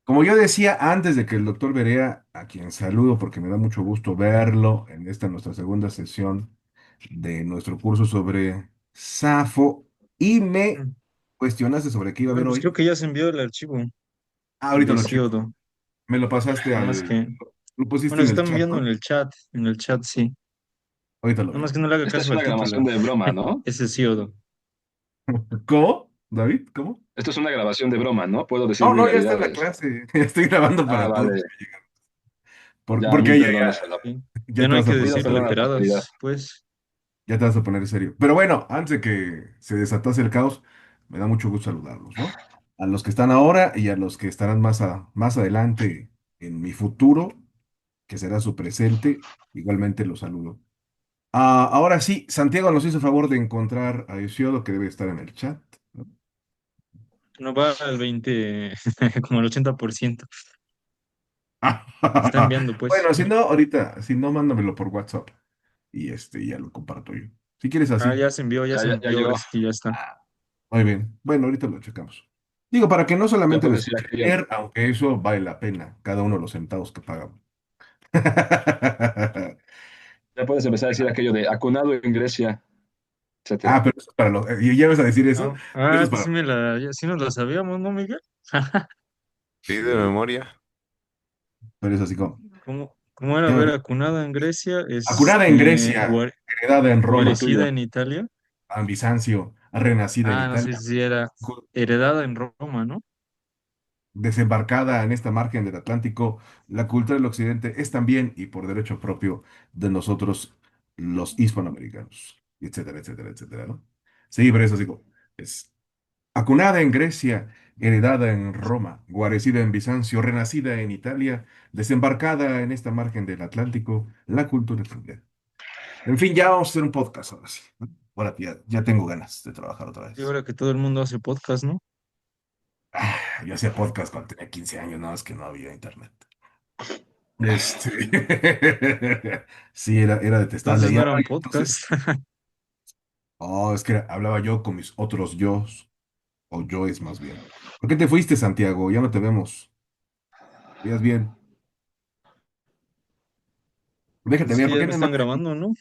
Como yo decía antes de que el doctor Berea, a quien saludo porque me da mucho gusto verlo en esta nuestra segunda sesión de nuestro curso sobre Safo, y me Mm. cuestionaste sobre qué iba a Bueno, ver pues hoy. creo que ya se envió el archivo, el Ahorita de lo checo. Hesiodo. Me lo pasaste Nada más que, lo pusiste bueno, en se el están chat, enviando ¿no? en el chat sí. Ahorita lo Nada más veo. que no le haga Esta es caso al una título. grabación de broma, ¿no? Es Hesiodo. ¿Cómo? ¿David? ¿Cómo? Esto es una grabación de broma, ¿no? Puedo decir No, no, ya está en la vulgaridades. clase. Estoy grabando Ah, para todos. vale. Ya, Porque mil ya, perdones a la... Ya ya no te hay vas que a poner Pido decir perdón a serio. la posteridad. letteradas, pues. Ya te vas a poner serio. Pero bueno, antes de que se desatase el caos, me da mucho gusto saludarlos, ¿no? A los que están ahora y a los que estarán más adelante en mi futuro, que será su presente, igualmente los saludo. Ahora sí, Santiago nos hizo favor de encontrar a Hesiodo, que debe estar en el chat, ¿no? No va al 20, como el 80%. Está enviando, pues. Bueno, si no, ahorita, si no, mándamelo por WhatsApp y ya lo comparto yo. Si quieres Ah, así. ya se Ya envió, ahora llegó. sí que ya está. Ah, muy bien. Bueno, ahorita lo checamos. Digo, para que no Ya solamente lo puedo decir escuchen aquello, leer, aunque eso vale la pena, cada uno de los centavos que pagamos. ya puedes empezar a decir aquello de acunado en Grecia, etcétera. Pero eso es para los. ¿Y ya vas a decir eso? Ah, Eso es pues para. sí nos la sabíamos, ¿no, Miguel? Sí, de Sí, memoria. pero es así como. ¿Cómo era? A Ya ver, me- acunada en Grecia, Acurada en Grecia, heredada en Turno Roma, guarecida tuyo. en Italia. en Bizancio, renacida en Ah, no sé Italia, si era heredada en Roma, ¿no? desembarcada en esta margen del Atlántico, la cultura del occidente es también y por derecho propio de nosotros, los hispanoamericanos, etcétera, etcétera, etcétera, ¿no? Sí, pero eso sí, es acunada en Grecia, heredada en Roma, guarecida en Bizancio, renacida en Italia, desembarcada en esta margen del Atlántico, la cultura extranjera. En fin, ya vamos a hacer un podcast ahora sí, ¿no? Ahora ya tengo ganas de trabajar otra Y vez. ahora que todo el mundo hace podcast, ¿no? Yo hacía podcast cuando tenía 15 años, nada más que no había internet. Este, sí, era detestable. Entonces Y no ahora, eran entonces, podcasts. es que hablaba yo con mis otros yos, o yoes más bien. ¿Por qué te fuiste, Santiago? Ya no te vemos. ¿Vías bien? Déjate Es ver, que ¿por ya qué me no me están manda? grabando, ¿no?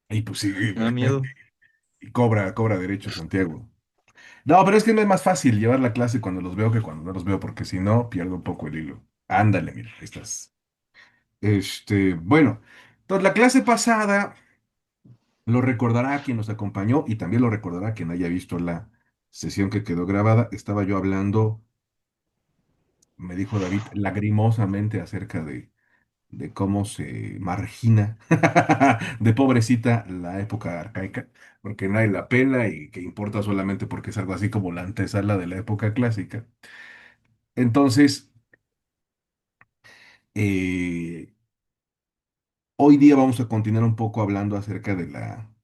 Y pues sí, Me da miedo. y cobra derecho, Santiago. No, pero es que no es más fácil llevar la clase cuando los veo que cuando no los veo, porque si no, pierdo un poco el hilo. Ándale, mira, ahí estás. Bueno, entonces la clase pasada lo recordará quien nos acompañó y también lo recordará quien haya visto la sesión que quedó grabada. Estaba yo hablando, me dijo David, lagrimosamente acerca de cómo se margina de pobrecita la época arcaica, porque nadie la pela y que importa solamente porque es algo así como la antesala de la época clásica. Entonces, eh, hoy día vamos a continuar un poco hablando acerca de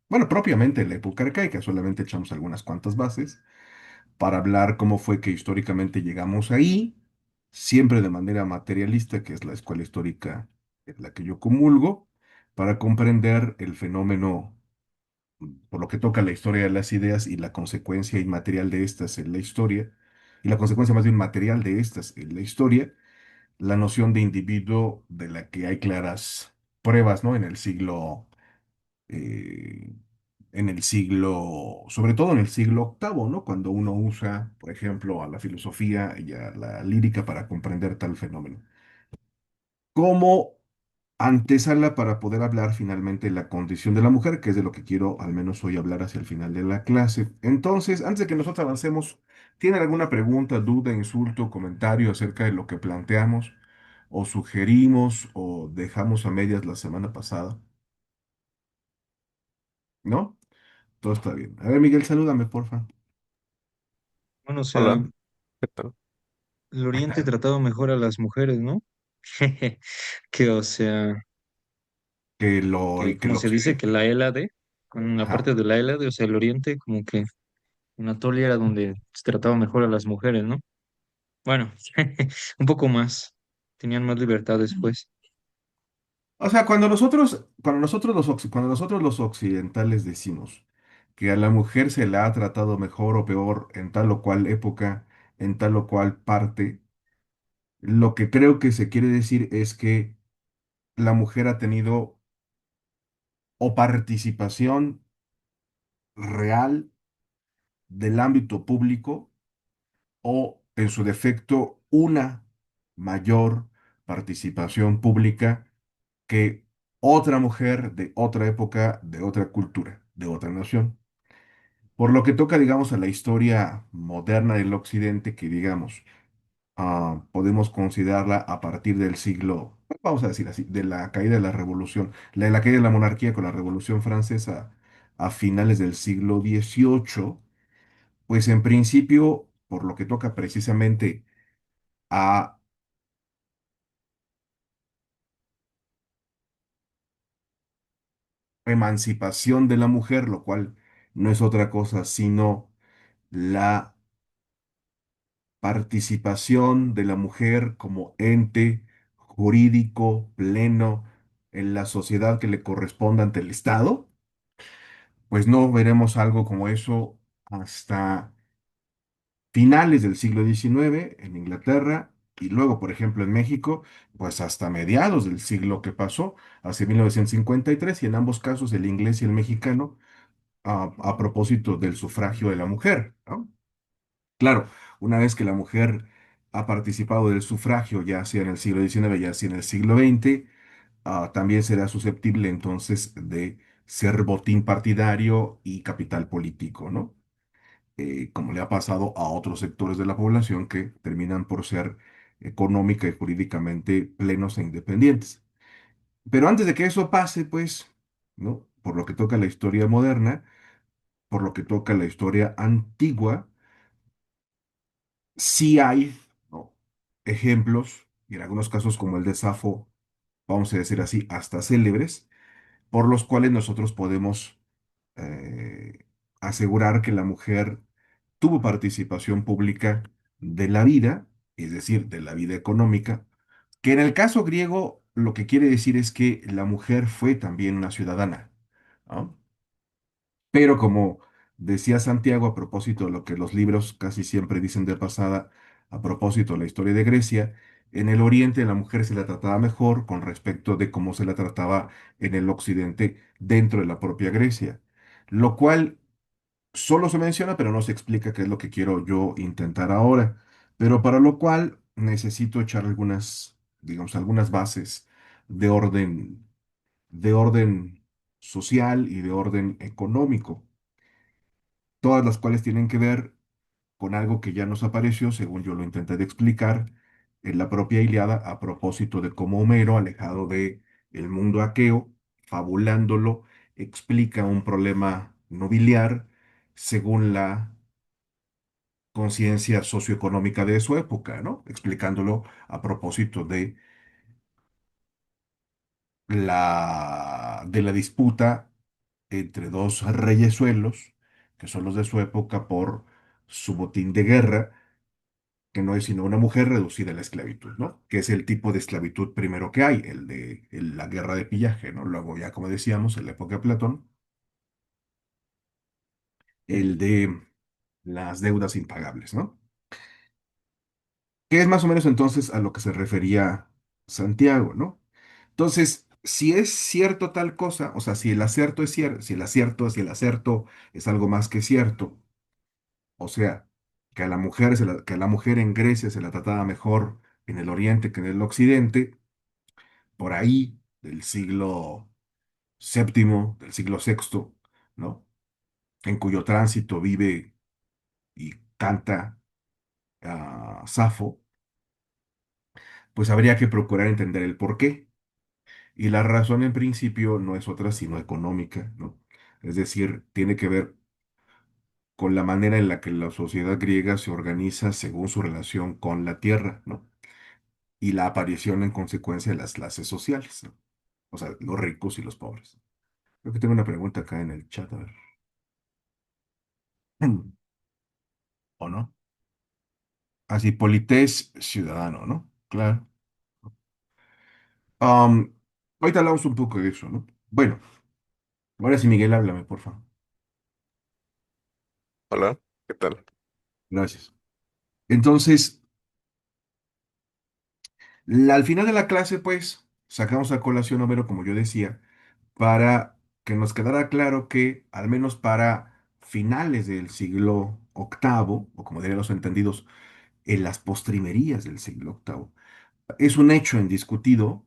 bueno, propiamente la época arcaica, solamente echamos algunas cuantas bases para hablar cómo fue que históricamente llegamos ahí, siempre de manera materialista, que es la escuela histórica en la que yo comulgo, para comprender el fenómeno por lo que toca la historia de las ideas y la consecuencia inmaterial de estas en la historia, y la consecuencia más bien material de estas en la historia, la noción de individuo de la que hay claras pruebas, ¿no? Eh, sobre todo en el siglo octavo, ¿no? Cuando uno usa, por ejemplo, a la filosofía y a la lírica para comprender tal fenómeno. Como antesala para poder hablar finalmente de la condición de la mujer, que es de lo que quiero al menos hoy hablar hacia el final de la clase. Entonces, antes de que nosotros avancemos, ¿tienen alguna pregunta, duda, insulto, comentario acerca de lo que planteamos o sugerimos o dejamos a medias la semana pasada? ¿No? Todo está bien. A ver, Miguel, salúdame, porfa. Bueno, o sea, Hola, ¿qué tal? el Oriente trataba mejor a las mujeres, ¿no? Que, o sea, que Que como lo se dice que occidente. la Hélade, con la Ajá. parte de la Hélade, o sea, el Oriente, como que en Anatolia era donde se trataba mejor a las mujeres, ¿no? Bueno, un poco más. Tenían más libertad después. O sea, cuando nosotros los occidentales decimos que a la mujer se la ha tratado mejor o peor en tal o cual época, en tal o cual parte, Lo que creo que se quiere decir es que la mujer ha tenido o participación real del ámbito público o, en su defecto, una mayor participación pública que otra mujer de otra época, de otra cultura, de otra nación. Por lo que toca, digamos, a la historia moderna del Occidente, que digamos, podemos considerarla a partir del siglo, vamos a decir así, de la caída de la Revolución, la caída de la monarquía con la Revolución Francesa a finales del siglo XVIII, pues en principio, por lo que toca precisamente a emancipación de la mujer, lo cual no es otra cosa sino la participación de la mujer como ente jurídico pleno en la sociedad que le corresponda ante el Estado, pues no veremos algo como eso hasta finales del siglo XIX en Inglaterra y luego, por ejemplo, en México, pues hasta mediados del siglo que pasó, hacia 1953, y en ambos casos el inglés y el mexicano, a propósito del sufragio de la mujer, ¿no? Claro, una vez que la mujer ha participado del sufragio, ya sea en el siglo XIX, ya sea en el siglo XX, también será susceptible entonces de ser botín partidario y capital político, ¿no? Como le ha pasado a otros sectores de la población que terminan por ser económica y jurídicamente plenos e independientes. Pero antes de que eso pase, pues, ¿no? Por lo que toca la historia moderna, por lo que toca la historia antigua, sí hay, ¿no?, ejemplos, y en algunos casos como el de Safo, vamos a decir así, hasta célebres, por los cuales nosotros podemos asegurar que la mujer tuvo participación pública de la vida, es decir, de la vida económica, que en el caso griego lo que quiere decir es que la mujer fue también una ciudadana, ¿no? Pero como decía Santiago a propósito de lo que los libros casi siempre dicen de pasada, a propósito de la historia de Grecia, en el Oriente la mujer se la trataba mejor con respecto de cómo se la trataba en el Occidente dentro de la propia Grecia, lo cual solo se menciona, pero no se explica qué es lo que quiero yo intentar ahora. Pero para lo cual necesito echar algunas, digamos, algunas bases de de orden social y de orden económico, todas las cuales tienen que ver con algo que ya nos apareció, según yo lo intenté de explicar, en la propia Ilíada, a propósito de cómo Homero, alejado de el mundo aqueo, fabulándolo, explica un problema nobiliar según la conciencia socioeconómica de su época, ¿no? Explicándolo a propósito de la disputa entre dos reyesuelos, que son los de su época, por su botín de guerra, que no es sino una mujer reducida a la esclavitud, ¿no? Que es el tipo de esclavitud primero que hay, la guerra de pillaje, ¿no? Luego ya, como decíamos, en la época de Platón, el de las deudas impagables, ¿no? Que es más o menos entonces a lo que se refería Santiago, ¿no? Entonces, si es cierto tal cosa, o sea, si el acierto es cierto, si el acerto es algo más que cierto, o sea, que a la mujer en Grecia se la trataba mejor en el Oriente que en el Occidente, por ahí del siglo séptimo, del siglo sexto, ¿no? En cuyo tránsito vive y canta Safo, pues habría que procurar entender el porqué. Y la razón en principio no es otra sino económica, ¿no? Es decir, tiene que ver con la manera en la que la sociedad griega se organiza según su relación con la tierra, ¿no? Y la aparición en consecuencia de las clases sociales, ¿no? O sea, los ricos y los pobres. Creo que tengo una pregunta acá en el chat, a ver. ¿O no? Así, polités ciudadano, ¿no? Claro. Am, ahorita hablamos un poco de eso, ¿no? Bueno, ahora sí, Miguel, háblame, por favor. Hola, ¿qué tal? Gracias. Entonces, Al final de la clase, pues, sacamos a colación Homero, como yo decía, para que nos quedara claro que, al menos para finales del siglo octavo, o como dirían los entendidos, en las postrimerías del siglo octavo, es un hecho indiscutido,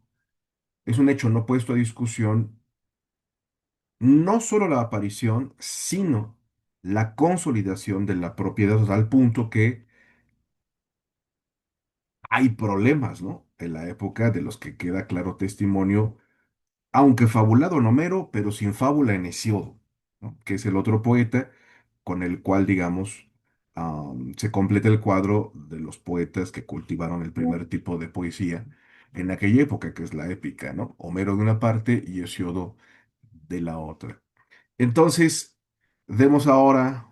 es un hecho no puesto a discusión, no solo la aparición, sino la consolidación de la propiedad, o sea, al punto que hay problemas, ¿no? En la época de los que queda claro testimonio, aunque fabulado en Homero, pero sin fábula en Hesíodo, ¿no? Que es el otro poeta con el cual, digamos, se completa el cuadro de los poetas que cultivaron el primer tipo de poesía en aquella época, que es la épica, ¿no? Homero de una parte y Hesíodo de la otra. Entonces, demos ahora,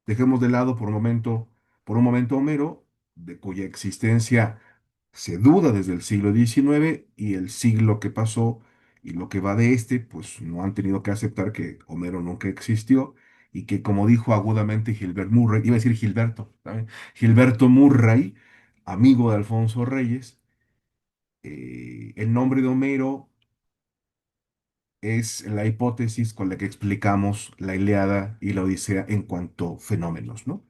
dejemos de lado por un momento Homero, de cuya existencia se duda desde el siglo XIX y el siglo que pasó y lo que va de este, pues no han tenido que aceptar que Homero nunca existió y que como dijo agudamente Gilbert Murray, iba a decir Gilberto, ¿saben? Gilberto Murray, amigo de Alfonso Reyes, el nombre de Homero es la hipótesis con la que explicamos la Ilíada y la Odisea en cuanto a fenómenos, ¿no?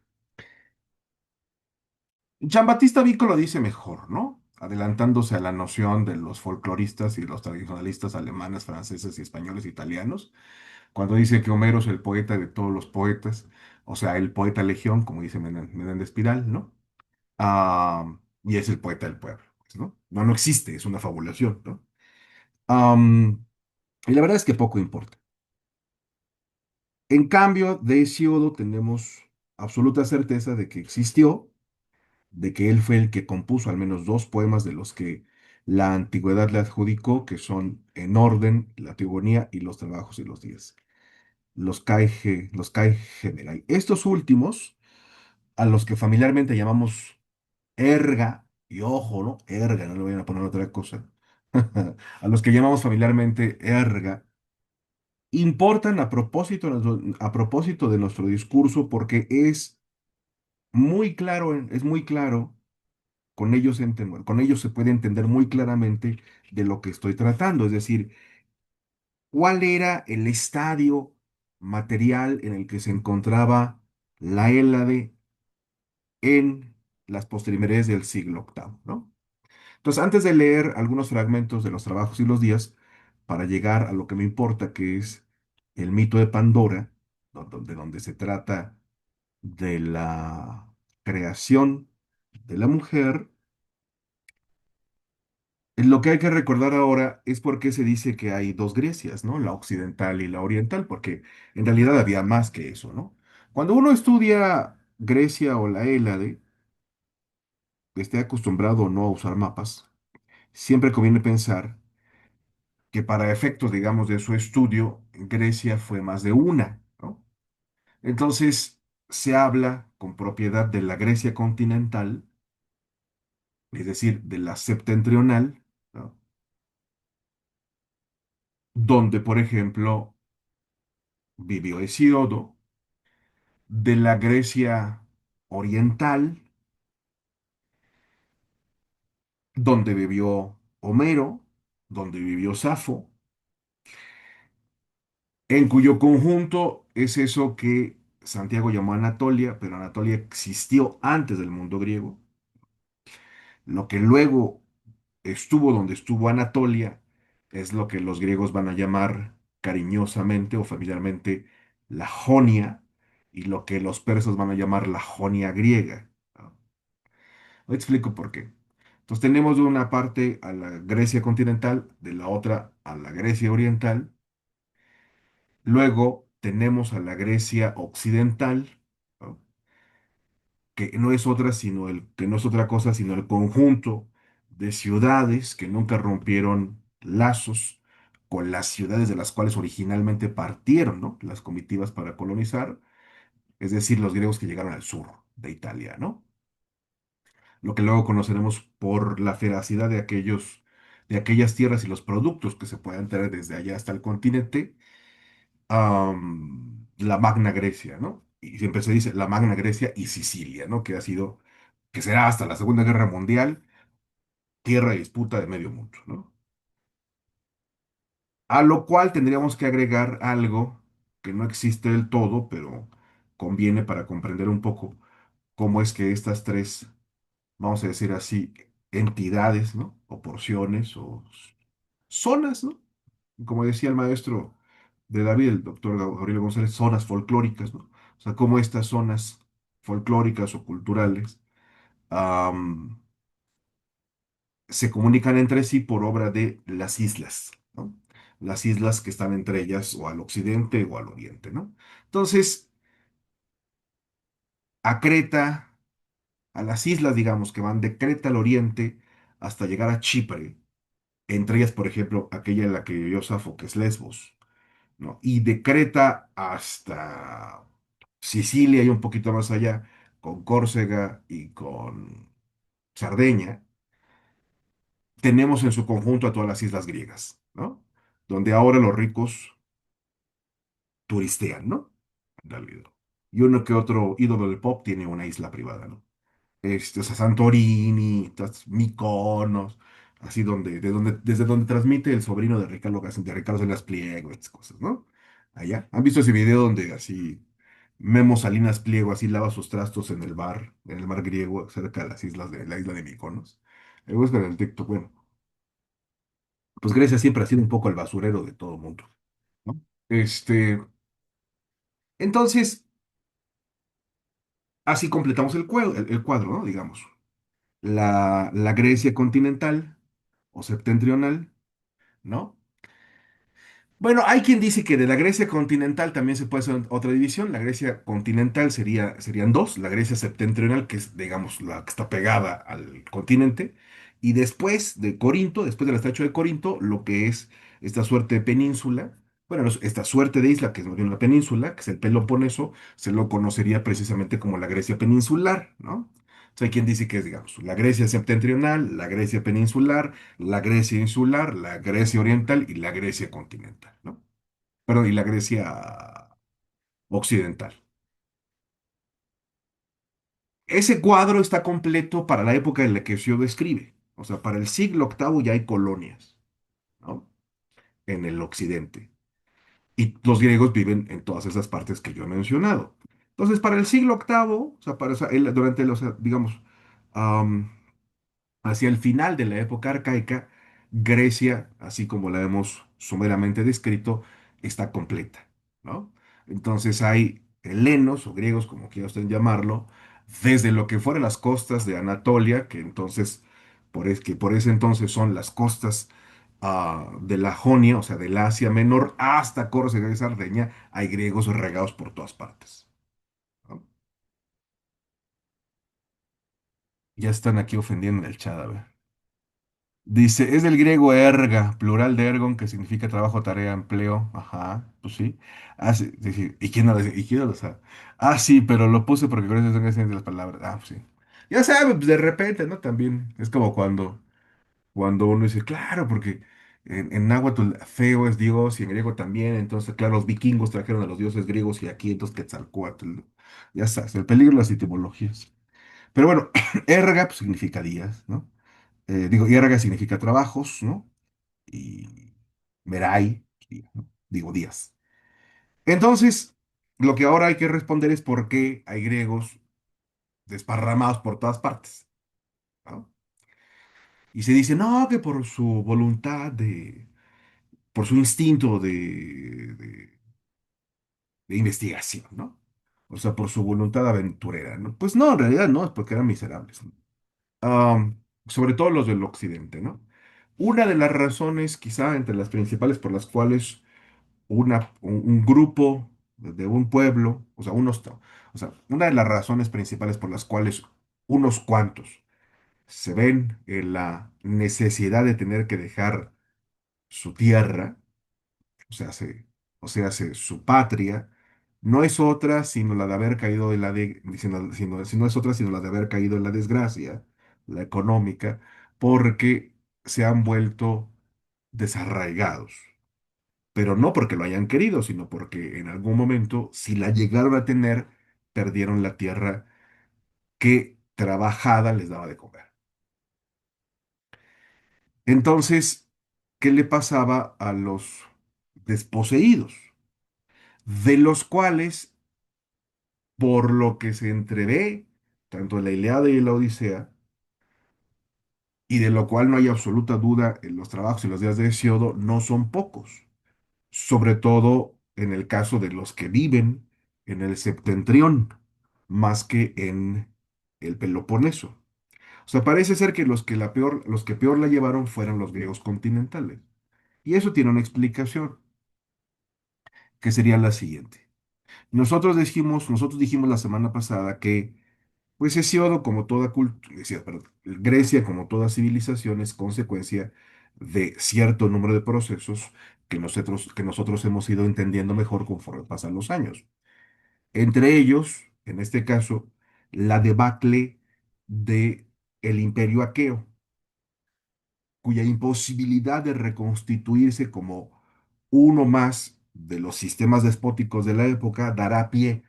Giambattista Vico lo dice mejor, ¿no? Adelantándose a la noción de los folcloristas y los tradicionalistas alemanes, franceses y españoles, italianos, cuando dice que Homero es el poeta de todos los poetas, o sea, el poeta legión, como dice Menéndez Pidal, ¿no? Y es el poeta del pueblo, pues, ¿no? No, no existe, es una fabulación, ¿no? Am, y la verdad es que poco importa. En cambio, de Hesiodo tenemos absoluta certeza de que existió, de que él fue el que compuso al menos dos poemas de los que la antigüedad le adjudicó, que son En orden, la Teogonía y los trabajos y los días. Los Kai General. Estos últimos, a los que familiarmente llamamos erga, y ojo, ¿no? Erga, no le voy a poner otra cosa. A los que llamamos familiarmente erga, importan a propósito de nuestro discurso porque es muy claro, es muy claro, con ellos se puede entender muy claramente de lo que estoy tratando, es decir, cuál era el estadio material en el que se encontraba la Hélade en las postrimerías del siglo octavo, ¿no? Entonces, antes de leer algunos fragmentos de los trabajos y los días, para llegar a lo que me importa, que es el mito de Pandora, de donde se trata de la creación de la mujer, lo que hay que recordar ahora es por qué se dice que hay dos Grecias, ¿no? La occidental y la oriental, porque en realidad había más que eso, ¿no? Cuando uno estudia Grecia o la Hélade, esté acostumbrado o no a usar mapas, siempre conviene pensar que para efectos, digamos, de su estudio, Grecia fue más de una, ¿no? Entonces, se habla con propiedad de la Grecia continental, es decir, de la septentrional, ¿no? Donde, por ejemplo, vivió Hesíodo, de la Grecia oriental, donde vivió Homero, donde vivió Safo, en cuyo conjunto es eso que Santiago llamó Anatolia, pero Anatolia existió antes del mundo griego. Lo que luego estuvo donde estuvo Anatolia es lo que los griegos van a llamar cariñosamente o familiarmente la Jonia, y lo que los persas van a llamar la Jonia griega, ¿no? Hoy explico por qué. Entonces tenemos de una parte a la Grecia continental, de la otra a la Grecia oriental. Luego tenemos a la Grecia occidental, ¿no? Que no es otra que no es otra cosa sino el conjunto de ciudades que nunca rompieron lazos con las ciudades de las cuales originalmente partieron, ¿no? Las comitivas para colonizar, es decir, los griegos que llegaron al sur de Italia, ¿no? Lo que luego conoceremos por la feracidad de aquellas tierras y los productos que se puedan traer desde allá hasta el continente, la Magna Grecia, ¿no? Y siempre se dice la Magna Grecia y Sicilia, ¿no? Que será hasta la Segunda Guerra Mundial, tierra de disputa de medio mundo, ¿no? A lo cual tendríamos que agregar algo que no existe del todo, pero conviene para comprender un poco cómo es que estas tres, vamos a decir así, entidades, ¿no? O porciones o zonas, ¿no? Como decía el maestro de David, el doctor Gabriel González, zonas folclóricas, ¿no? O sea, cómo estas zonas folclóricas o culturales am, se comunican entre sí por obra de las islas, ¿no? Las islas que están entre ellas o al occidente o al oriente, ¿no? Entonces, a Creta, a las islas, digamos, que van de Creta al oriente hasta llegar a Chipre, entre ellas, por ejemplo, aquella en la que vivió Safo, que es Lesbos, ¿no? Y de Creta hasta Sicilia y un poquito más allá, con Córcega y con Sardeña, tenemos en su conjunto a todas las islas griegas, ¿no? Donde ahora los ricos turistean, ¿no? En realidad. Y uno que otro ídolo del pop tiene una isla privada, ¿no? O sea, Santorini, Mykonos, así desde donde transmite el sobrino de Ricardo Salinas Pliego, estas cosas, ¿no? Allá. ¿Han visto ese video donde así Memo Salinas Pliego así lava sus trastos en el mar griego, cerca de las islas de la isla de Mykonos? Buscan en el TikTok, bueno, pues Grecia siempre ha sido un poco el basurero de todo mundo, ¿no? Entonces, así completamos el cuadro, ¿no? Digamos, la Grecia continental o septentrional, ¿no? Bueno, hay quien dice que de la Grecia continental también se puede hacer otra división. La Grecia continental serían dos, la Grecia septentrional, que es, digamos, la que está pegada al continente, y después de Corinto, después del estrecho de Corinto, lo que es esta suerte de península, bueno, esta suerte de isla, que es más bien una península, que es el Peloponeso, se lo conocería precisamente como la Grecia peninsular, ¿no? O sea, hay quien dice que es, digamos, la Grecia septentrional, la Grecia peninsular, la Grecia insular, la Grecia oriental y la Grecia continental, ¿no? Perdón, y la Grecia occidental. Ese cuadro está completo para la época en la que se describe. O sea, para el siglo octavo ya hay colonias, ¿no? En el occidente. Y los griegos viven en todas esas partes que yo he mencionado. Entonces, para el siglo octavo, o sea, durante los, digamos, hacia el final de la época arcaica, Grecia, así como la hemos sumeramente descrito, está completa, ¿no? Entonces hay helenos o griegos, como quieran ustedes llamarlo, desde lo que fueran las costas de Anatolia, que entonces, que por ese entonces son las costas de la Jonia, o sea, del Asia Menor, hasta Córcega y Sardeña, hay griegos regados por todas partes, ¿no? Ya están aquí ofendiendo en el chat, a ver. Dice, es del griego erga, plural de ergon, que significa trabajo, tarea, empleo. Ajá, pues sí. Ah, sí, sí, sí. ¿Y quién no lo sabe? Ah, sí, pero lo puse porque con eso son de las palabras. Ah, pues sí. Ya sabe, pues de repente, ¿no? También es como cuando uno dice, claro, porque en náhuatl feo es Dios y en griego también. Entonces, claro, los vikingos trajeron a los dioses griegos y aquí entonces Quetzalcóatl. Ya sabes, el peligro de las etimologías. Pero bueno, erga pues, significa días, ¿no? Yérraga significa trabajos, ¿no? Y Merai, ¿no? Digo días. Entonces, lo que ahora hay que responder es por qué hay griegos desparramados por todas partes, ¿no? Y se dice, no, que por su voluntad por su instinto de investigación, ¿no? O sea, por su voluntad aventurera, ¿no? Pues no, en realidad no, es porque eran miserables, ¿no? Sobre todo los del occidente, ¿no? Una de las razones, quizá entre las principales por las cuales un grupo de un pueblo, o sea, una de las razones principales por las cuales unos cuantos se ven en la necesidad de tener que dejar su tierra, o sea, su patria, no es otra sino la de haber caído en no es otra sino la de haber caído en la desgracia, la económica, porque se han vuelto desarraigados. Pero no porque lo hayan querido, sino porque en algún momento, si la llegaron a tener, perdieron la tierra que trabajada les daba de comer. Entonces, ¿qué le pasaba a los desposeídos? De los cuales, por lo que se entrevé, tanto en la Ilíada y en la Odisea, y de lo cual no hay absoluta duda en los trabajos y los días de Hesiodo, no son pocos, sobre todo en el caso de los que viven en el septentrión, más que en el Peloponeso. O sea, parece ser que los que peor la llevaron fueron los griegos continentales. Y eso tiene una explicación, que sería la siguiente. Nosotros dijimos la semana pasada que, pues Hesíodo, como toda cultura, Grecia, como toda civilización, es consecuencia de cierto número de procesos que nosotros hemos ido entendiendo mejor conforme pasan los años. Entre ellos, en este caso, la debacle de el imperio aqueo, cuya imposibilidad de reconstituirse como uno más de los sistemas despóticos de la época dará pie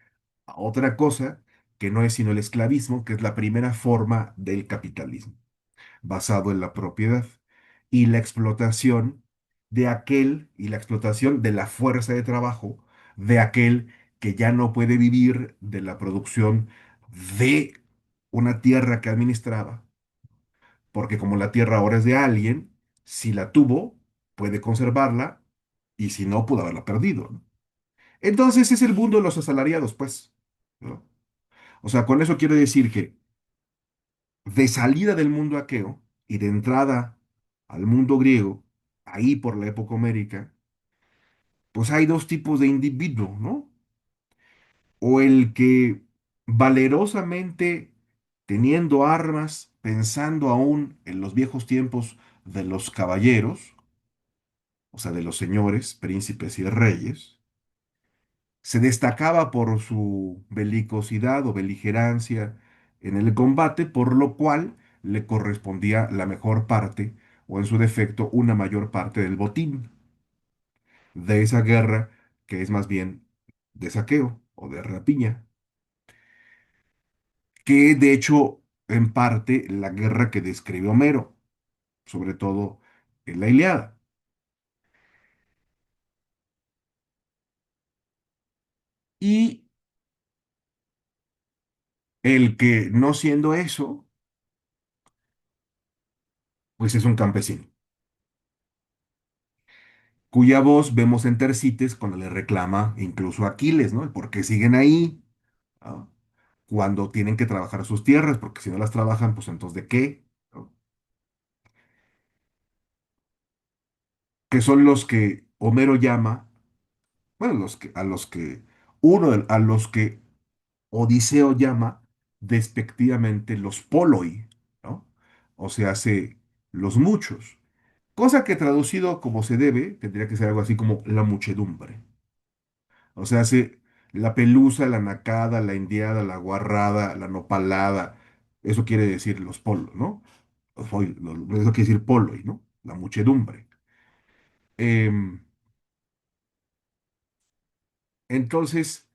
a otra cosa que no es sino el esclavismo, que es la primera forma del capitalismo, basado en la propiedad y la explotación y la explotación de la fuerza de trabajo de aquel que ya no puede vivir de la producción de una tierra que administraba, porque como la tierra ahora es de alguien, si la tuvo, puede conservarla, y si no, pudo haberla perdido, ¿no? Entonces es el mundo de los asalariados, pues, ¿no? O sea, con eso quiero decir que de salida del mundo aqueo y de entrada al mundo griego, ahí por la época homérica, pues hay dos tipos de individuo, ¿no? O el que valerosamente, teniendo armas, pensando aún en los viejos tiempos de los caballeros, o sea, de los señores, príncipes y reyes, se destacaba por su belicosidad o beligerancia en el combate, por lo cual le correspondía la mejor parte, o en su defecto, una mayor parte del botín de esa guerra, que es más bien de saqueo o de rapiña, que de hecho, en parte, la guerra que describe Homero, sobre todo en la Ilíada. Y el que, no siendo eso, pues es un campesino, cuya voz vemos en Tercites cuando le reclama incluso a Aquiles, ¿no? El por qué siguen ahí, ¿no? Cuando tienen que trabajar sus tierras, porque si no las trabajan, pues entonces ¿de qué? ¿No? Que son los que Homero llama, bueno, a los que Odiseo llama despectivamente los poloi, ¿no? O sea, hace los muchos. Cosa que traducido como se debe, tendría que ser algo así como la muchedumbre. O sea, hace la pelusa, la nacada, la indiada, la guarrada, la nopalada. Eso quiere decir los polos, ¿no? Eso quiere decir poloi, ¿no? La muchedumbre. Em, entonces,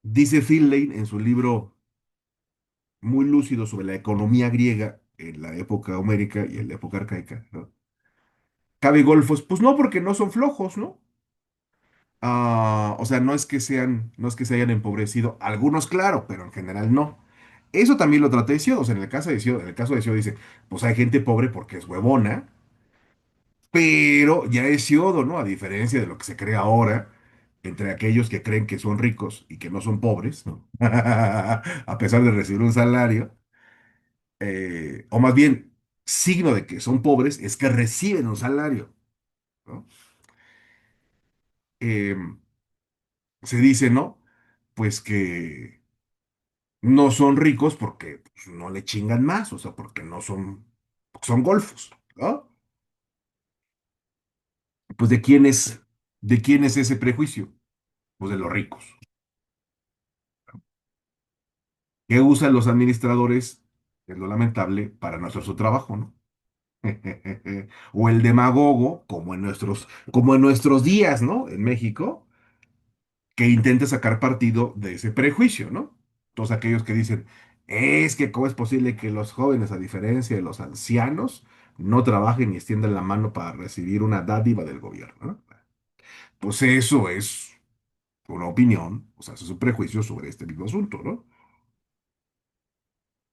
dice Finlay en su libro muy lúcido sobre la economía griega en la época homérica y en la época arcaica, ¿no? Cabe golfos, pues no, porque no son flojos, ¿no? O sea, no es que se hayan empobrecido, algunos claro, pero en general no. Eso también lo trata Hesiodo, o sea, en el caso de Hesiodo dice, pues hay gente pobre porque es huevona, pero ya Hesiodo, ¿no? A diferencia de lo que se cree ahora, entre aquellos que creen que son ricos y que no son pobres, ¿no? A pesar de recibir un salario, o más bien, signo de que son pobres es que reciben un salario, ¿no? Eh, Se dice, ¿no? Pues que no son ricos porque pues, no le chingan más, o sea, porque son golfos, ¿no? Pues de quién es ese prejuicio? Pues de los ricos. ¿Qué usan los administradores? Es lo lamentable para no hacer su trabajo, ¿no? O el demagogo, como en nuestros días, ¿no? En México, que intenta sacar partido de ese prejuicio, ¿no? Todos aquellos que dicen, Es que cómo es posible que los jóvenes, a diferencia de los ancianos, no trabajen y extiendan la mano para recibir una dádiva del gobierno, ¿no? Pues eso es una opinión, o sea, eso es un prejuicio sobre este mismo asunto, ¿no?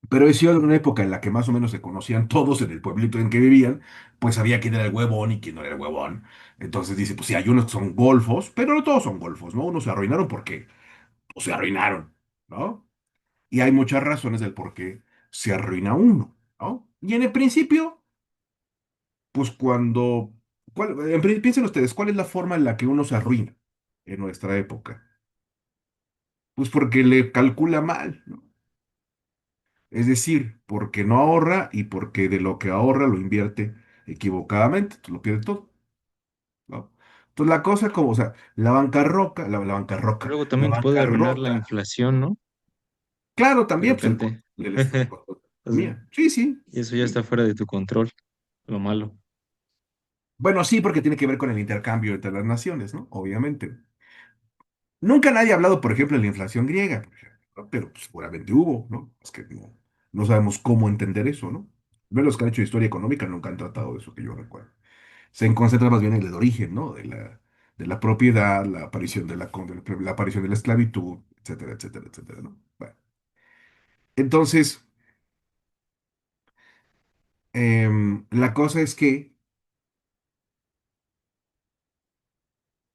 Pero he sido en una época en la que más o menos se conocían todos en el pueblito en que vivían, pues sabía quién era el huevón y quién no era el huevón. Entonces dice, pues sí, hay unos que son golfos, pero no todos son golfos, ¿no? Unos se arruinaron porque pues, se arruinaron, ¿no? Y hay muchas razones del por qué se arruina uno, ¿no? Y en el principio, pues cuando, piensen ustedes, ¿cuál es la forma en la que uno se arruina en nuestra época? Pues porque le calcula mal, ¿no? Es decir, porque no ahorra y porque de lo que ahorra lo invierte equivocadamente, entonces lo pierde todo, ¿no? Entonces la cosa como, o sea, la bancarrota, Luego la también te puede arruinar la bancarrota, inflación, ¿no? claro, De también pues repente. el costo de O sea, la economía. Sí, sí, y eso ya sí. está fuera de tu control, lo malo. Bueno, sí, porque tiene que ver con el intercambio entre las naciones, ¿no? Obviamente. Nunca nadie ha hablado, por ejemplo, de la inflación griega, por ejemplo, ¿no? Pero pues, seguramente hubo, ¿no? Es que no sabemos cómo entender eso, ¿no? Ver los que han hecho historia económica nunca han tratado de eso que yo recuerdo. Se concentra más bien en el origen, ¿no? De la propiedad, la aparición la aparición de la esclavitud, etcétera, etcétera, etcétera, ¿no? Bueno, entonces, la cosa es que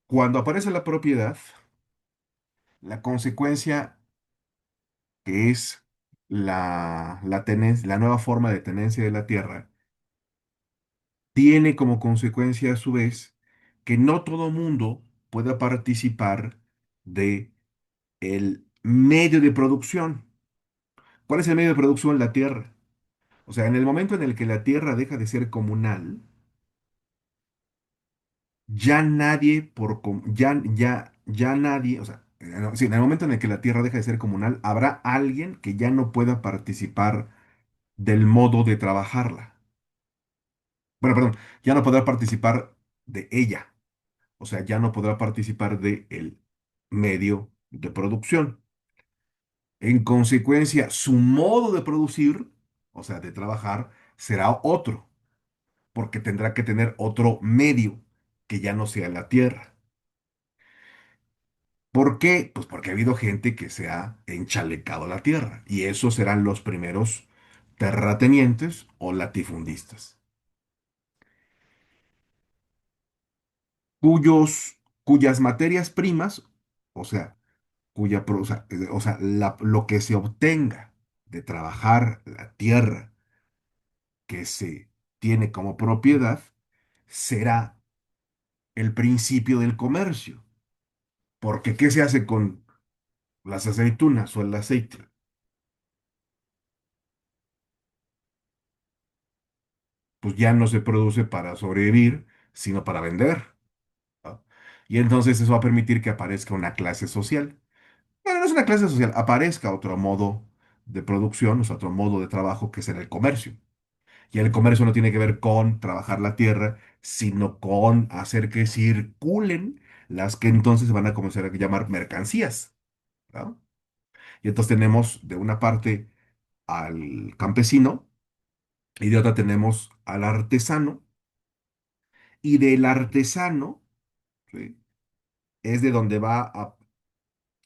cuando aparece la propiedad, la consecuencia que es la nueva forma de tenencia de la tierra, tiene como consecuencia a su vez que no todo mundo pueda participar de el medio de producción. ¿Cuál es el medio de producción? La tierra. O sea, en el momento en el que la tierra deja de ser comunal, ya nadie ya nadie, o sea, sí, en el momento en el que la tierra deja de ser comunal, habrá alguien que ya no pueda participar del modo de trabajarla. Bueno, perdón, ya no podrá participar de ella. O sea, ya no podrá participar de el medio de producción. En consecuencia, su modo de producir, o sea, de trabajar, será otro, porque tendrá que tener otro medio que ya no sea la tierra. ¿Por qué? Pues porque ha habido gente que se ha enchalecado la tierra, y esos serán los primeros terratenientes o latifundistas, cuyas materias primas, o sea, o sea, lo que se obtenga de trabajar la tierra que se tiene como propiedad será el principio del comercio. Porque ¿qué se hace con las aceitunas o el aceite? Pues ya no se produce para sobrevivir, sino para vender, ¿no? Y entonces eso va a permitir que aparezca una clase social. Bueno, no es una clase social, aparezca otro modo de producción, o sea, otro modo de trabajo que será el comercio. Y el comercio no tiene que ver con trabajar la tierra, sino con hacer que circulen las que entonces van a comenzar a llamar mercancías, ¿no? Y entonces tenemos de una parte al campesino y de otra tenemos al artesano. Y del artesano, ¿sí? Es de donde a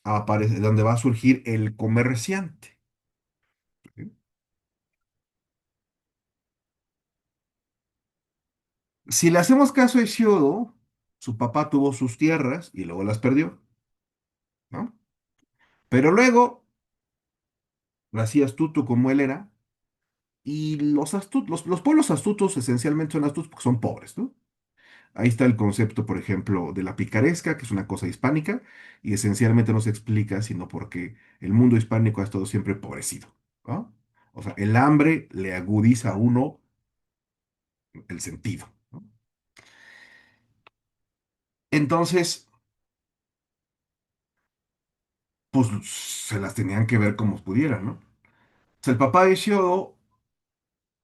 aparecer, donde va a surgir el comerciante, ¿sí? Si le hacemos caso a Hesiodo, su papá tuvo sus tierras y luego las perdió, ¿no? Pero luego, así astuto como él era, y los pueblos astutos esencialmente son astutos porque son pobres, ¿no? Ahí está el concepto, por ejemplo, de la picaresca, que es una cosa hispánica, y esencialmente no se explica sino porque el mundo hispánico ha estado siempre empobrecido, ¿no? O sea, el hambre le agudiza a uno el sentido, ¿no? Entonces, pues se las tenían que ver como pudieran, ¿no? O sea, el papá de Isidoro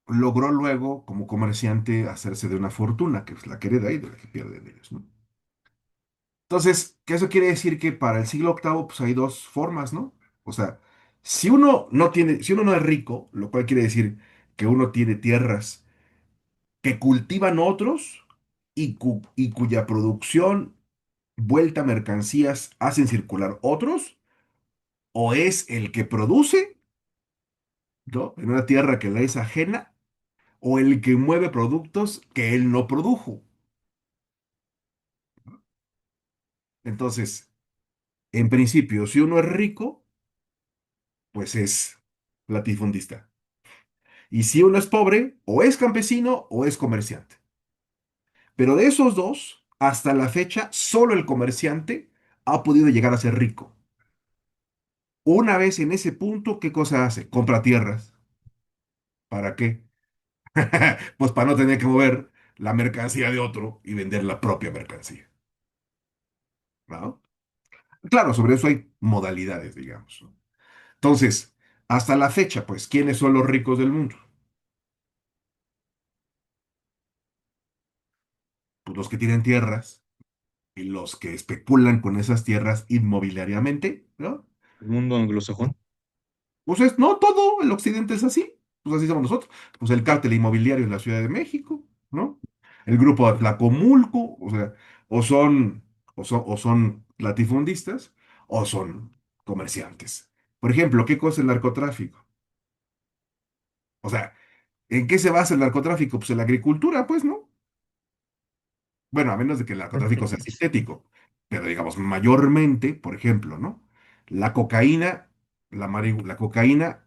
logró luego, como comerciante, hacerse de una fortuna, que es la que hereda y de la que pierden ellos, ¿no? Entonces, que eso quiere decir que para el siglo octavo, pues hay dos formas, ¿no? O sea, Si uno no es rico, lo cual quiere decir que uno tiene tierras que cultivan otros y cuya producción, vuelta a mercancías, hacen circular otros, o es el que produce, ¿no? En una tierra que le es ajena, o el que mueve productos que él no produjo. Entonces, en principio, si uno es rico, pues es latifundista. Y si uno es pobre, o es campesino o es comerciante. Pero de esos dos, hasta la fecha, solo el comerciante ha podido llegar a ser rico. Una vez en ese punto, ¿qué cosa hace? Compra tierras. ¿Para qué? Pues para no tener que mover la mercancía de otro y vender la propia mercancía, ¿no? Claro, sobre eso hay modalidades, digamos, ¿no? Entonces, hasta la fecha, pues, ¿quiénes son los ricos del mundo? Pues los que tienen tierras y los que especulan con esas tierras inmobiliariamente, ¿no? El mundo anglosajón. Pues es, no, todo el occidente es así. Pues así somos nosotros. Pues el cártel inmobiliario en la Ciudad de México, ¿no? El grupo Atlacomulco, o sea, o son, o son latifundistas o son comerciantes. Por ejemplo, ¿qué cosa es el narcotráfico? O sea, ¿en qué se basa el narcotráfico? Pues en la agricultura, pues, ¿no? Bueno, a menos de que el narcotráfico sea sintético. Pero digamos, mayormente, por ejemplo, ¿no? La cocaína, la cocaína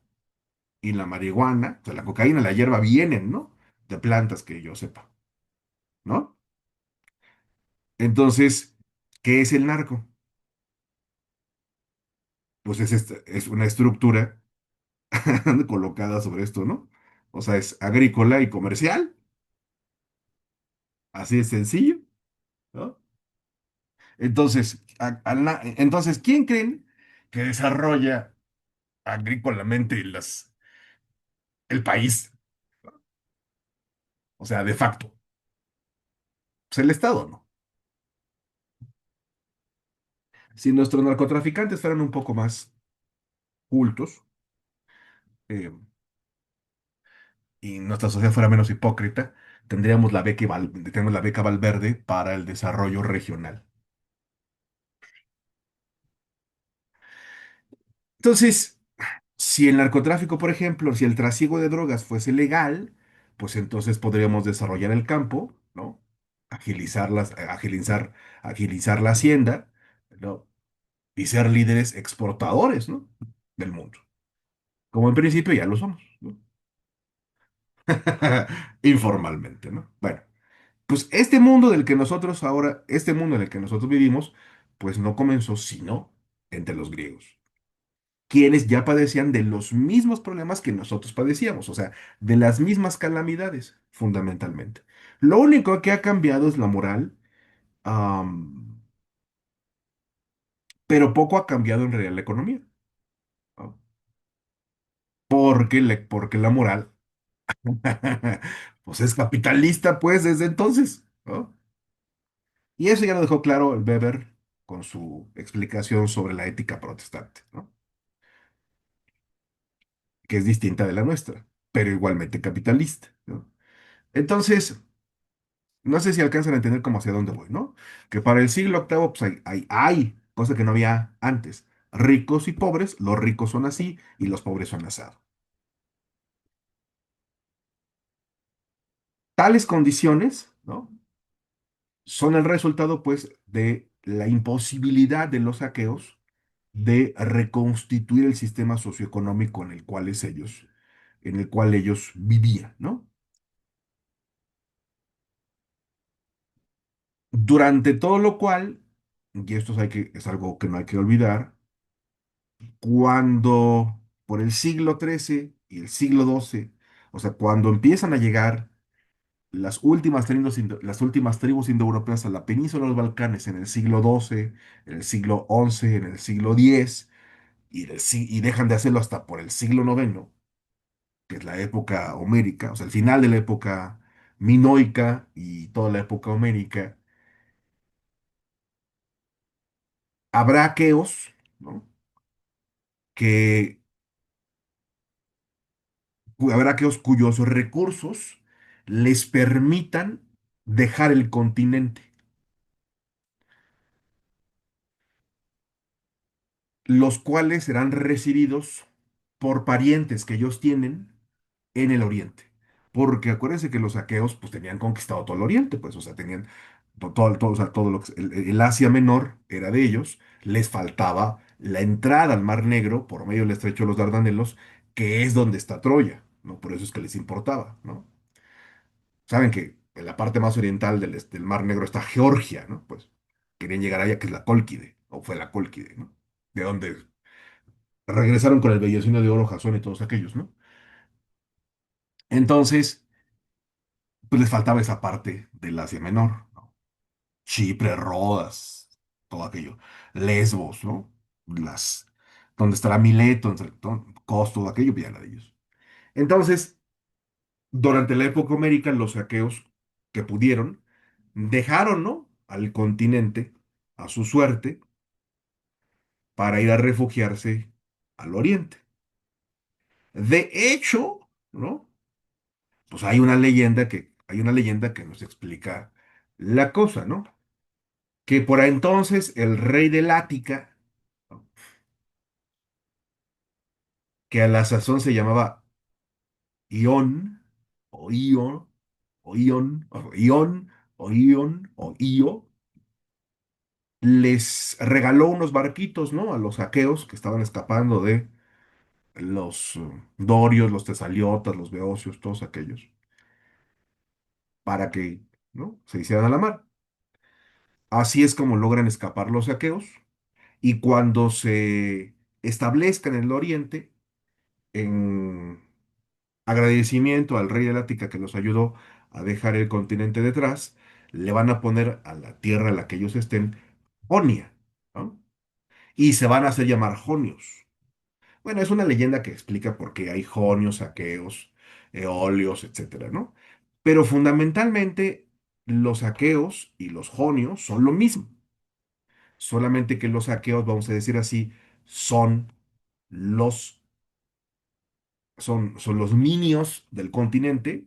y la marihuana, o sea, la cocaína y la hierba vienen, ¿no? De plantas que yo sepa, ¿no? Entonces, ¿qué es el narco? Pues es una estructura colocada sobre esto, ¿no? O sea, es agrícola y comercial, así de sencillo, ¿no? Entonces, entonces, ¿quién creen que desarrolla agrícolamente el país? O sea, de facto, pues el Estado, ¿no? Si nuestros narcotraficantes fueran un poco más cultos, eh, y nuestra sociedad fuera menos hipócrita, tendríamos la beca Valverde para el desarrollo regional. Entonces, si el narcotráfico, por ejemplo, si el trasiego de drogas fuese legal, pues entonces podríamos desarrollar el campo, ¿no? Agilizar la hacienda, ¿no? Y ser líderes exportadores, ¿no? Del mundo. Como en principio ya lo somos, ¿no? Informalmente, ¿no? Bueno. Pues este mundo en el que nosotros vivimos, pues no comenzó sino entre los griegos, quienes ya padecían de los mismos problemas que nosotros padecíamos, o sea, de las mismas calamidades, fundamentalmente. Lo único que ha cambiado es la moral, am, pero poco ha cambiado en realidad la economía, ¿no? Porque la moral, pues es capitalista, pues, desde entonces, ¿no? Y eso ya lo dejó claro el Weber con su explicación sobre la ética protestante, ¿no? Que es distinta de la nuestra, pero igualmente capitalista, ¿no? Entonces, no sé si alcanzan a entender cómo hacia dónde voy, ¿no? Que para el siglo octavo, pues hay cosa que no había antes. Ricos y pobres, los ricos son así y los pobres son asado. Tales condiciones, ¿no? Son el resultado, pues, de la imposibilidad de los saqueos de reconstituir el sistema socioeconómico en el cual ellos vivían, ¿no? Durante todo lo cual, y esto es algo que no hay que olvidar, cuando por el siglo XIII y el siglo XII, o sea, cuando empiezan a llegar las últimas tribus indoeuropeas a la península de los Balcanes en el siglo XII, en el siglo XI, en el siglo X, y dejan de hacerlo hasta por el siglo IX, que es la época homérica, o sea, el final de la época minoica y toda la época homérica, habrá aqueos, ¿no? Que habrá aquellos cuyos recursos les permitan dejar el continente, los cuales serán recibidos por parientes que ellos tienen en el oriente. Porque acuérdense que los aqueos pues tenían conquistado todo el oriente, pues, o sea, tenían todo, o sea, todo lo que el Asia Menor era de ellos, les faltaba la entrada al Mar Negro por medio del estrecho de los Dardanelos, que es donde está Troya, ¿no? Por eso es que les importaba, ¿no? Saben que en la parte más oriental del Mar Negro está Georgia, ¿no? Pues querían llegar allá, que es la Cólquide, o fue la Cólquide, ¿no? De donde regresaron con el Bellocino de Oro, Jasón y todos aquellos, ¿no? Entonces, pues les faltaba esa parte del Asia Menor, ¿no? Chipre, Rodas, todo aquello. Lesbos, ¿no? Las, donde estará Mileto, Cos, todo aquello, pues ya era de ellos. Entonces, durante la época homérica, los saqueos que pudieron, dejaron, ¿no? Al continente, a su suerte, para ir a refugiarse al oriente. De hecho, ¿no? Pues hay una leyenda que nos explica la cosa, ¿no? Que por entonces el rey del Ática, ¿no? Que a la sazón se llamaba Ión, o Ion, o Ión, o Ión, o Ión, o Io, les regaló unos barquitos, ¿no? A los aqueos que estaban escapando de los dorios, los tesaliotas, los beocios, todos aquellos, para que, ¿no? Se hicieran a la mar. Así es como logran escapar los aqueos y cuando se establezcan en el oriente, en agradecimiento al rey de Ática que los ayudó a dejar el continente detrás, le van a poner a la tierra en la que ellos estén Jonia, ¿no? Y se van a hacer llamar jonios. Bueno, es una leyenda que explica por qué hay jonios, aqueos, eolios, etcétera, ¿no? Pero fundamentalmente los aqueos y los jonios son lo mismo, solamente que los aqueos, vamos a decir así, son los, son los minios del continente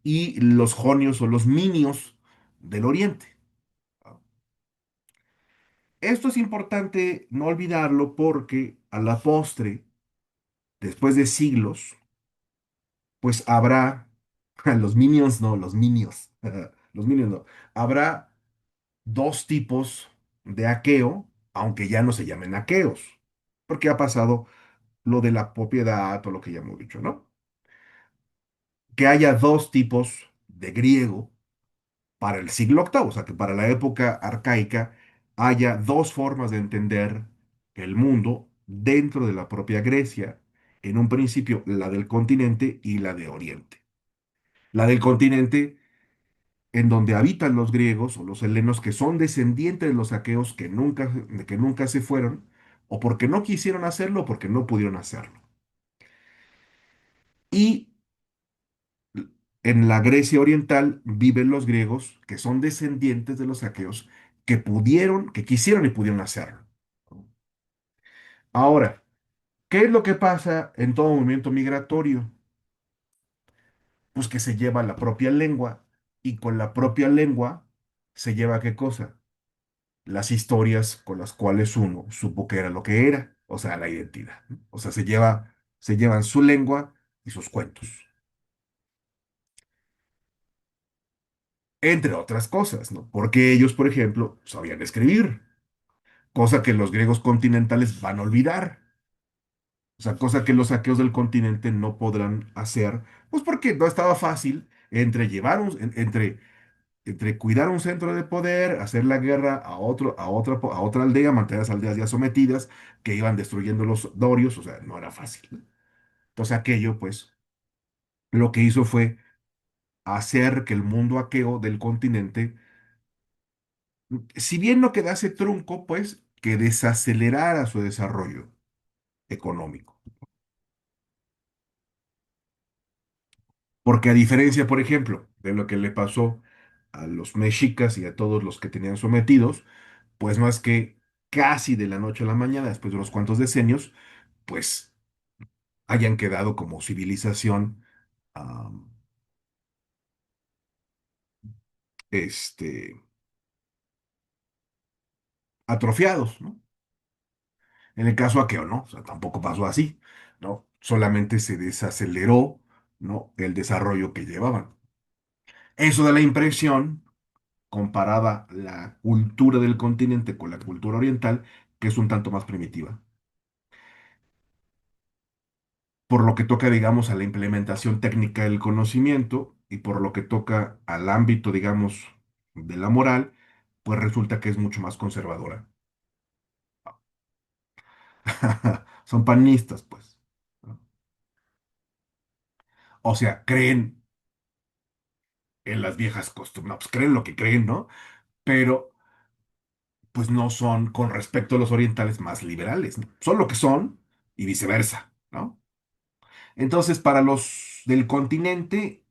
y los jonios son los minios del oriente. Esto es importante no olvidarlo porque a la postre, después de siglos, pues habrá, los minions no, los minios, los minions no, habrá dos tipos de aqueo, aunque ya no se llamen aqueos, porque ha pasado lo de la propiedad o lo que ya hemos dicho, ¿no? Que haya dos tipos de griego para el siglo octavo, o sea, que para la época arcaica haya dos formas de entender el mundo dentro de la propia Grecia, en un principio la del continente y la de Oriente. La del continente en donde habitan los griegos o los helenos que son descendientes de los aqueos que nunca se fueron, o porque no quisieron hacerlo o porque no pudieron hacerlo. Y en la Grecia oriental viven los griegos que son descendientes de los aqueos que pudieron, que quisieron y pudieron hacerlo. Ahora, ¿qué es lo que pasa en todo movimiento migratorio? Pues que se lleva la propia lengua y con la propia lengua se lleva ¿qué cosa? Las historias con las cuales uno supo que era lo que era, o sea, la identidad, ¿no? O sea, se llevan su lengua y sus cuentos, entre otras cosas, ¿no? Porque ellos, por ejemplo, sabían escribir, cosa que los griegos continentales van a olvidar, o sea, cosa que los aqueos del continente no podrán hacer, pues porque no estaba fácil entre entre cuidar un centro de poder, hacer la guerra a otra aldea, mantener las aldeas ya sometidas, que iban destruyendo los dorios, o sea, no era fácil, ¿no? Entonces aquello, pues, lo que hizo fue hacer que el mundo aqueo del continente, si bien no quedase trunco, pues, que desacelerara su desarrollo económico. Porque a diferencia, por ejemplo, de lo que le pasó a los mexicas y a todos los que tenían sometidos, pues no es que casi de la noche a la mañana, después de unos cuantos decenios, pues hayan quedado como civilización am, este, atrofiados, ¿no? En el caso aqueo, ¿no? O sea, tampoco pasó así, ¿no? Solamente se desaceleró, ¿no? El desarrollo que llevaban. Eso da la impresión, comparaba la cultura del continente con la cultura oriental, que es un tanto más primitiva. Por lo que toca, digamos, a la implementación técnica del conocimiento y por lo que toca al ámbito, digamos, de la moral, pues resulta que es mucho más conservadora. Son panistas, pues, ¿no? O sea, creen en las viejas costumbres, no, pues creen lo que creen, ¿no? Pero, pues no son, con respecto a los orientales, más liberales, ¿no? Son lo que son y viceversa, ¿no? Entonces, para los del continente,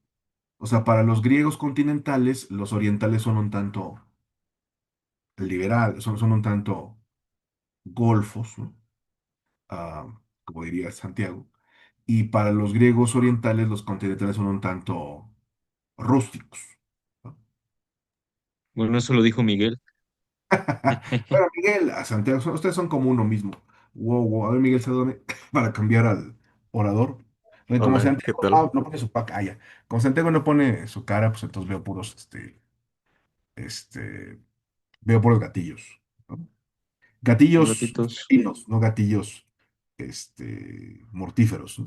o sea, para los griegos continentales, los orientales son un tanto liberales, son un tanto golfos, ¿no? Ah, como diría Santiago. Y para los griegos orientales, los continentales son un tanto rústicos, ¿no? Bueno, eso lo dijo Miguel. Bueno, Miguel, a Santiago, ustedes son como uno mismo. Wow, wow. A ver, Miguel Sadone, para cambiar al orador. Como Hola, ¿qué Santiago tal? no pone su paca, como Santiago no pone su cara, pues entonces veo puros, veo puros gatillos, ¿no? Gatillos Ratitos. felinos, no gatillos, mortíferos, ¿no?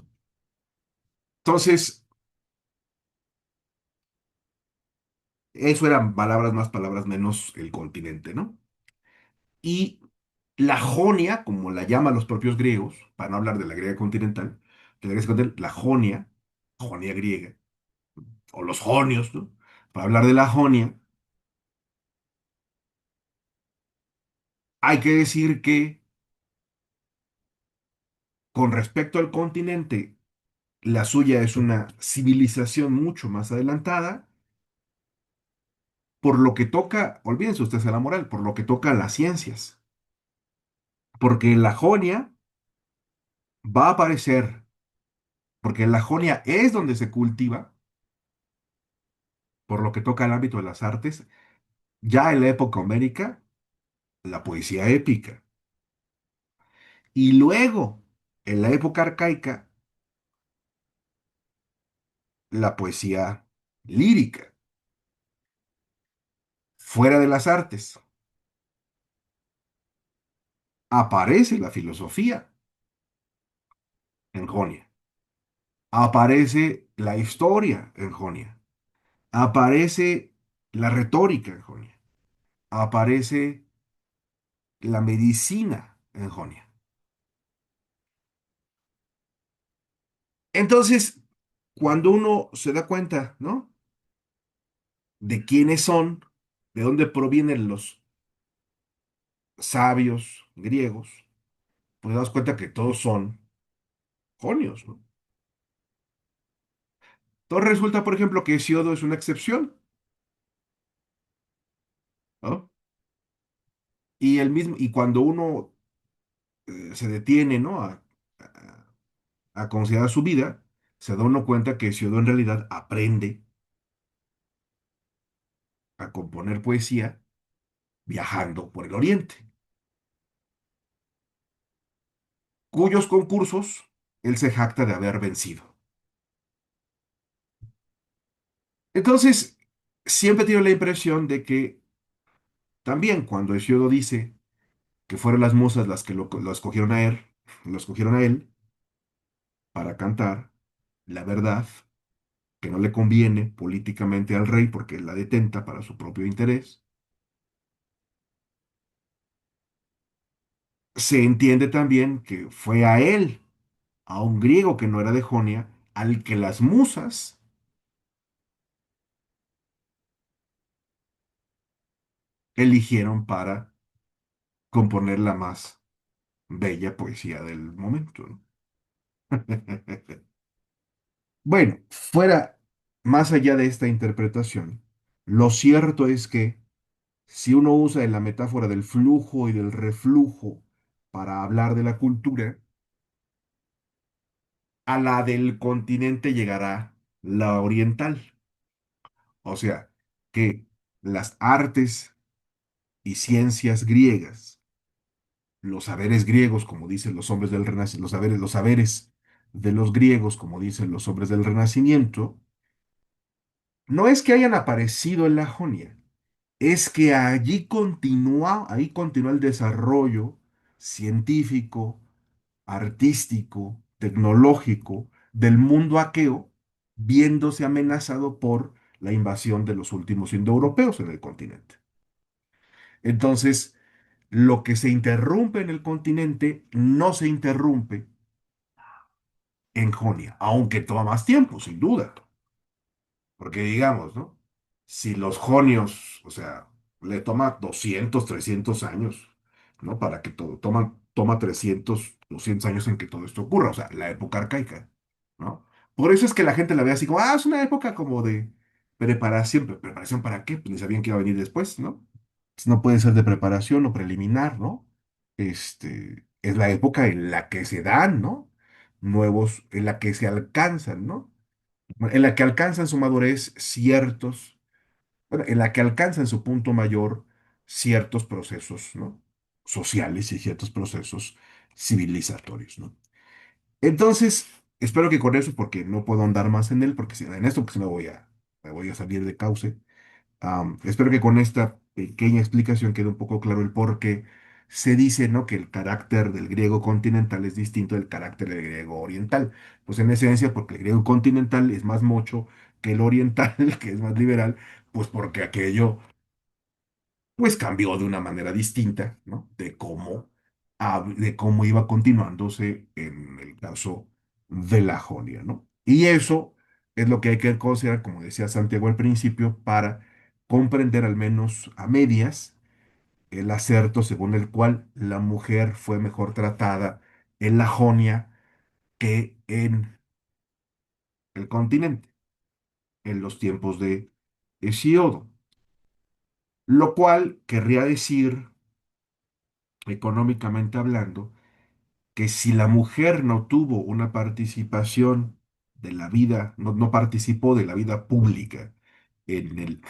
Entonces, eso eran palabras más, palabras menos el continente, ¿no? Y la Jonia, como la llaman los propios griegos, para no hablar de la griega continental, de la Grecia continental, la Jonia, Jonia griega, o los jonios, ¿no? Para hablar de la Jonia, hay que decir que con respecto al continente, la suya es una civilización mucho más adelantada, por lo que toca, olvídense ustedes de la moral, por lo que toca a las ciencias, porque la Jonia va a aparecer, porque la Jonia es donde se cultiva, por lo que toca al ámbito de las artes, ya en la época homérica, la poesía épica. Y luego, en la época arcaica, la poesía lírica. Fuera de las artes, aparece la filosofía en Jonia. Aparece la historia en Jonia. Aparece la retórica en Jonia. Aparece la medicina en Jonia. Entonces, cuando uno se da cuenta, ¿no? De quiénes son, de dónde provienen los sabios griegos, pues das cuenta que todos son jonios, ¿no? Entonces resulta, por ejemplo, que Hesiodo es una excepción, ¿no? Y el mismo, y cuando uno se detiene, ¿no? A considerar su vida, se da uno cuenta que Hesiodo en realidad aprende a componer poesía viajando por el Oriente, cuyos concursos él se jacta de haber vencido. Entonces, siempre tiene la impresión de que también cuando Hesiodo dice que fueron las musas las que lo lo escogieron a él para cantar la verdad que no le conviene políticamente al rey porque él la detenta para su propio interés, se entiende también que fue a él, a un griego que no era de Jonia, al que las musas eligieron para componer la más bella poesía del momento, ¿no? Bueno, fuera, más allá de esta interpretación, lo cierto es que si uno usa la metáfora del flujo y del reflujo para hablar de la cultura, a la del continente llegará la oriental. O sea, que las artes y ciencias griegas, los saberes griegos, como dicen los hombres del Renacimiento, los saberes de los griegos, como dicen los hombres del Renacimiento, no es que hayan aparecido en la Jonia, es que ahí continúa el desarrollo científico, artístico, tecnológico del mundo aqueo, viéndose amenazado por la invasión de los últimos indoeuropeos en el continente. Entonces, lo que se interrumpe en el continente no se interrumpe en Jonia, aunque toma más tiempo, sin duda. Porque digamos, ¿no? Si los jonios, o sea, le toma 200 300 años, ¿no? Para que todo, toma 300 200 años en que todo esto ocurra, o sea, la época arcaica, ¿no? Por eso es que la gente la ve así como, es una época como de preparación, ¿pero preparación para qué? Pues ni sabían que iba a venir después, ¿no? Pues no puede ser de preparación o preliminar, ¿no? Es la época en la que se dan, ¿no? Nuevos, en la que se alcanzan, ¿no? En la que alcanzan su madurez ciertos, bueno, en la que alcanzan su punto mayor ciertos procesos, ¿no? Sociales y ciertos procesos civilizatorios, ¿no? Entonces, espero que con eso, porque no puedo andar más en él, porque si en esto, pues me voy a salir de cauce. Espero que con esta pequeña explicación quede un poco claro el por qué se dice, ¿no? Que el carácter del griego continental es distinto del carácter del griego oriental. Pues en esencia, porque el griego continental es más mocho que el oriental, que es más liberal, pues porque aquello pues cambió de una manera distinta, ¿no? De cómo iba continuándose en el caso de la Jonia, ¿no? Y eso es lo que hay que considerar, como decía Santiago al principio, para comprender al menos a medias el acerto según el cual la mujer fue mejor tratada en la Jonia que en el continente, en los tiempos de Hesíodo. Lo cual querría decir, económicamente hablando, que si la mujer no tuvo una participación de la vida, no participó de la vida pública en el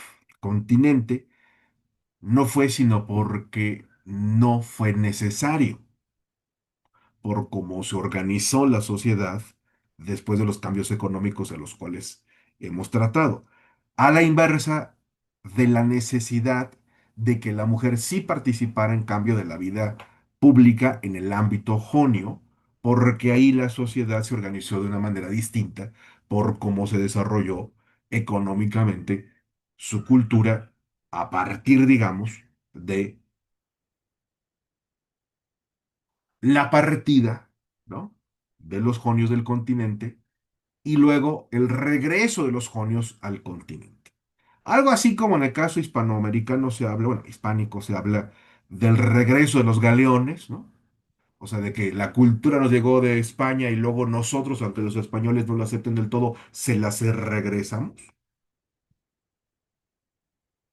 continente, no fue sino porque no fue necesario por cómo se organizó la sociedad después de los cambios económicos de los cuales hemos tratado. A la inversa de la necesidad de que la mujer sí participara en cambio de la vida pública en el ámbito jonio, porque ahí la sociedad se organizó de una manera distinta por cómo se desarrolló económicamente su cultura a partir, digamos, de la partida, ¿no? De los jonios del continente y luego el regreso de los jonios al continente. Algo así como en el caso hispanoamericano se habla, bueno, hispánico se habla del regreso de los galeones, ¿no? O sea, de que la cultura nos llegó de España y luego nosotros, aunque los españoles no lo acepten del todo, se las regresamos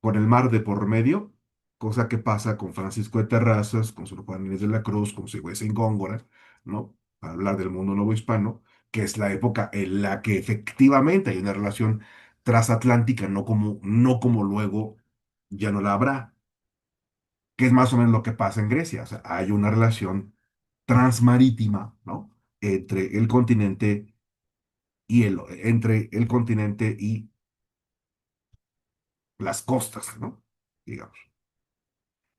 con el mar de por medio, cosa que pasa con Francisco de Terrazas, con Sor Juana Inés de la Cruz, con Sigüenza y Góngora, ¿no? Para hablar del mundo nuevo hispano, que es la época en la que efectivamente hay una relación transatlántica, no como luego ya no la habrá, que es más o menos lo que pasa en Grecia. O sea, hay una relación transmarítima, ¿no? Entre el continente entre el continente y las costas, ¿no? Digamos.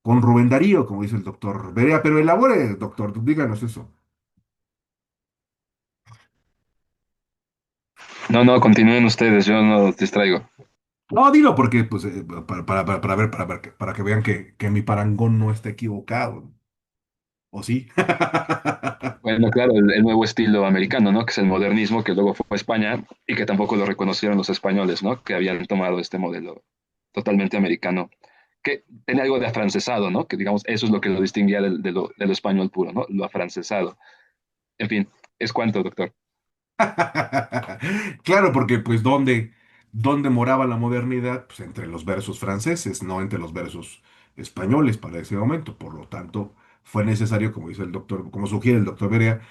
Con Rubén Darío, como dice el doctor Berea, pero elabore, doctor, díganos eso. No, no, continúen ustedes, yo no los distraigo. No, dilo porque, pues, para que vean que mi parangón no está equivocado. ¿O sí? Bueno, claro, el nuevo estilo americano, ¿no? Que es el modernismo, que luego fue a España y que tampoco lo reconocieron los españoles, ¿no? Que habían tomado este modelo totalmente americano, que tenía algo de afrancesado, ¿no? Que digamos, eso es lo que lo distinguía de lo español puro, ¿no? Lo afrancesado. En fin, es cuanto, doctor. Claro, porque pues ¿dónde moraba la modernidad? Pues entre los versos franceses, no entre los versos españoles para ese momento. Por lo tanto, fue necesario, como dice el doctor, como sugiere el doctor Berea,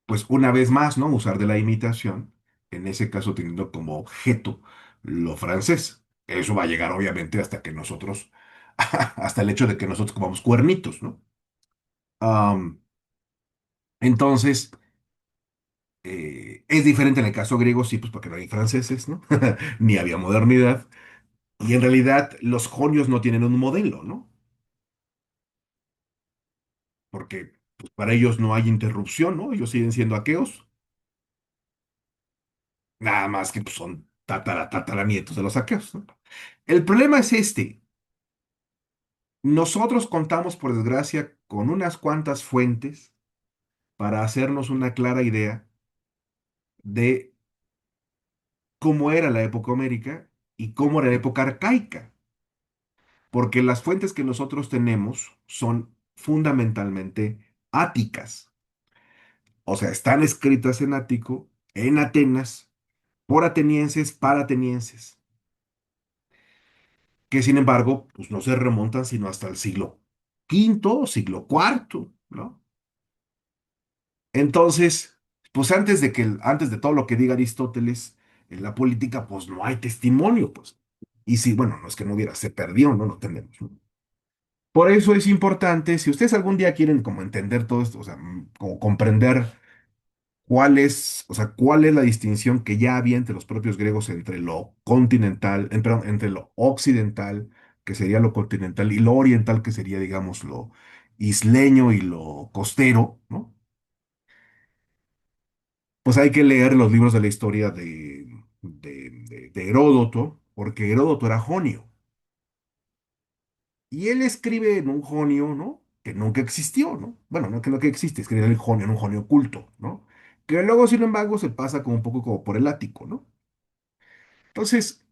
pues una vez más, ¿no? Usar de la imitación, en ese caso teniendo como objeto lo francés. Eso va a llegar obviamente hasta que nosotros, hasta el hecho de que nosotros comamos cuernitos, ¿no? Am, entonces, es diferente en el caso griego, sí, pues porque no hay franceses, ¿no? Ni había modernidad. Y en realidad los jonios no tienen un modelo, ¿no? Porque pues, para ellos no hay interrupción, ¿no? Ellos siguen siendo aqueos, nada más que pues, son tataranietos de los aqueos, ¿no? El problema es este. Nosotros contamos, por desgracia, con unas cuantas fuentes para hacernos una clara idea de cómo era la época homérica y cómo era la época arcaica, porque las fuentes que nosotros tenemos son fundamentalmente áticas, o sea, están escritas en ático, en Atenas, por atenienses, para atenienses, que sin embargo, pues no se remontan sino hasta el siglo quinto, siglo cuarto, ¿no? Entonces, pues antes de todo lo que diga Aristóteles en la política, pues no hay testimonio, pues. Y si, bueno, no es que no hubiera, se perdió, no lo tenemos, ¿no? Por eso es importante, si ustedes algún día quieren como entender todo esto, o sea, como comprender o sea, cuál es la distinción que ya había entre los propios griegos entre lo continental, perdón, entre lo occidental, que sería lo continental, y lo oriental, que sería, digamos, lo isleño y lo costero, ¿no? Pues hay que leer los libros de la historia de Heródoto, porque Heródoto era jonio. Y él escribe en un jonio, ¿no? Que nunca existió, ¿no? Bueno, no que nunca existe, escribe en el jonio, en un jonio oculto, ¿no? Que luego, sin embargo, se pasa como un poco como por el ático, ¿no? Entonces,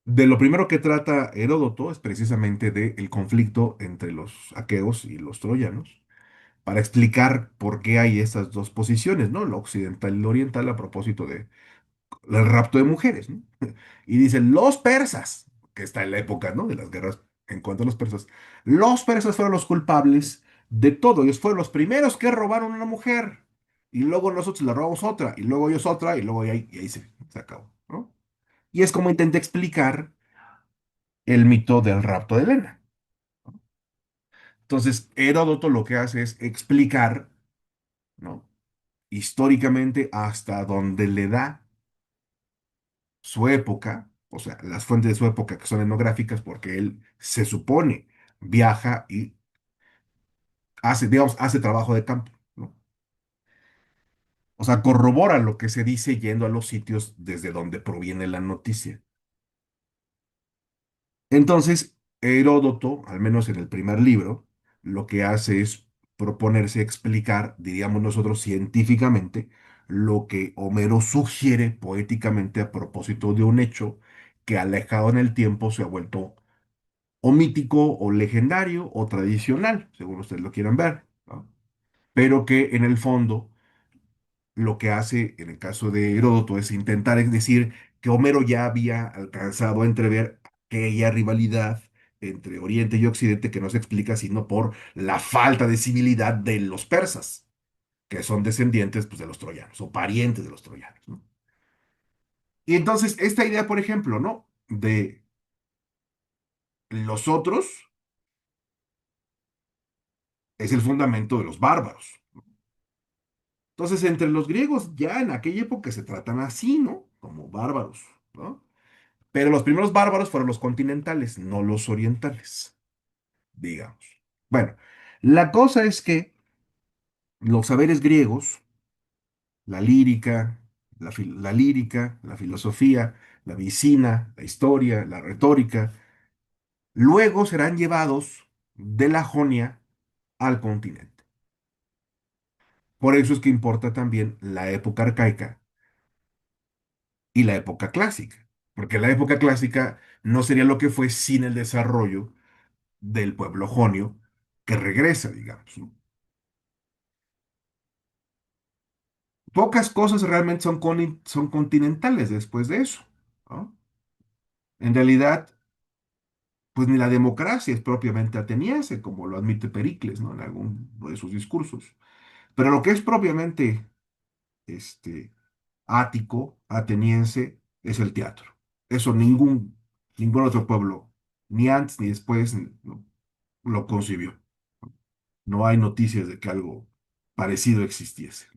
de lo primero que trata Heródoto es precisamente del conflicto entre los aqueos y los troyanos, para explicar por qué hay esas dos posiciones, ¿no? Lo occidental y lo oriental a propósito de el rapto de mujeres, ¿no? Y dicen, los persas, que está en la época, ¿no? De las guerras en cuanto a los persas fueron los culpables de todo, ellos fueron los primeros que robaron una mujer, y luego nosotros le robamos otra, y luego ellos otra, y ahí se acabó, ¿no? Y es como intenta explicar el mito del rapto de Helena. Entonces, Heródoto lo que hace es explicar, ¿no? Históricamente hasta donde le da su época, o sea, las fuentes de su época que son etnográficas, porque él se supone viaja y hace, digamos, hace trabajo de campo, ¿no? O sea, corrobora lo que se dice yendo a los sitios desde donde proviene la noticia. Entonces, Heródoto, al menos en el primer libro, lo que hace es proponerse explicar, diríamos nosotros científicamente, lo que Homero sugiere poéticamente a propósito de un hecho que alejado en el tiempo se ha vuelto o mítico o legendario o tradicional, según ustedes lo quieran ver, ¿no? Pero que en el fondo lo que hace en el caso de Heródoto es intentar es decir que Homero ya había alcanzado a entrever aquella rivalidad entre Oriente y Occidente que no se explica sino por la falta de civilidad de los persas, que son descendientes pues, de los troyanos o parientes de los troyanos, ¿no? Y entonces esta idea, por ejemplo, ¿no? De los otros es el fundamento de los bárbaros. Entonces, entre los griegos ya en aquella época se tratan así, ¿no? Como bárbaros, ¿no? Pero los primeros bárbaros fueron los continentales, no los orientales, digamos. Bueno, la cosa es que los saberes griegos, la lírica, la filosofía, la medicina, la historia, la retórica, luego serán llevados de la Jonia al continente. Por eso es que importa también la época arcaica y la época clásica, porque la época clásica no sería lo que fue sin el desarrollo del pueblo jonio que regresa, digamos, ¿no? Pocas cosas realmente son continentales después de eso, ¿no? En realidad, pues ni la democracia es propiamente ateniense, como lo admite Pericles, ¿no? En alguno de sus discursos. Pero lo que es propiamente este, ático, ateniense, es el teatro. Eso ningún otro pueblo, ni antes ni después, no, lo concibió. No hay noticias de que algo parecido existiese.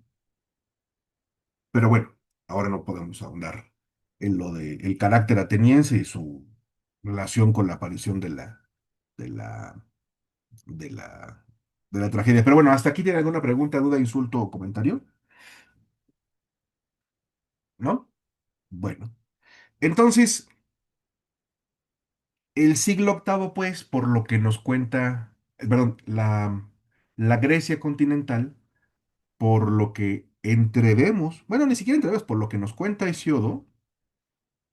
Pero bueno, ahora no podemos ahondar en lo del carácter ateniense y su relación con la aparición de la, de la, de la tragedia. Pero bueno, hasta aquí tiene alguna pregunta, duda, insulto o comentario, ¿no? Bueno, entonces, el siglo octavo, pues, por lo que nos cuenta, perdón, la Grecia continental, por lo que entrevemos, bueno, ni siquiera entrevemos, por lo que nos cuenta Hesiodo,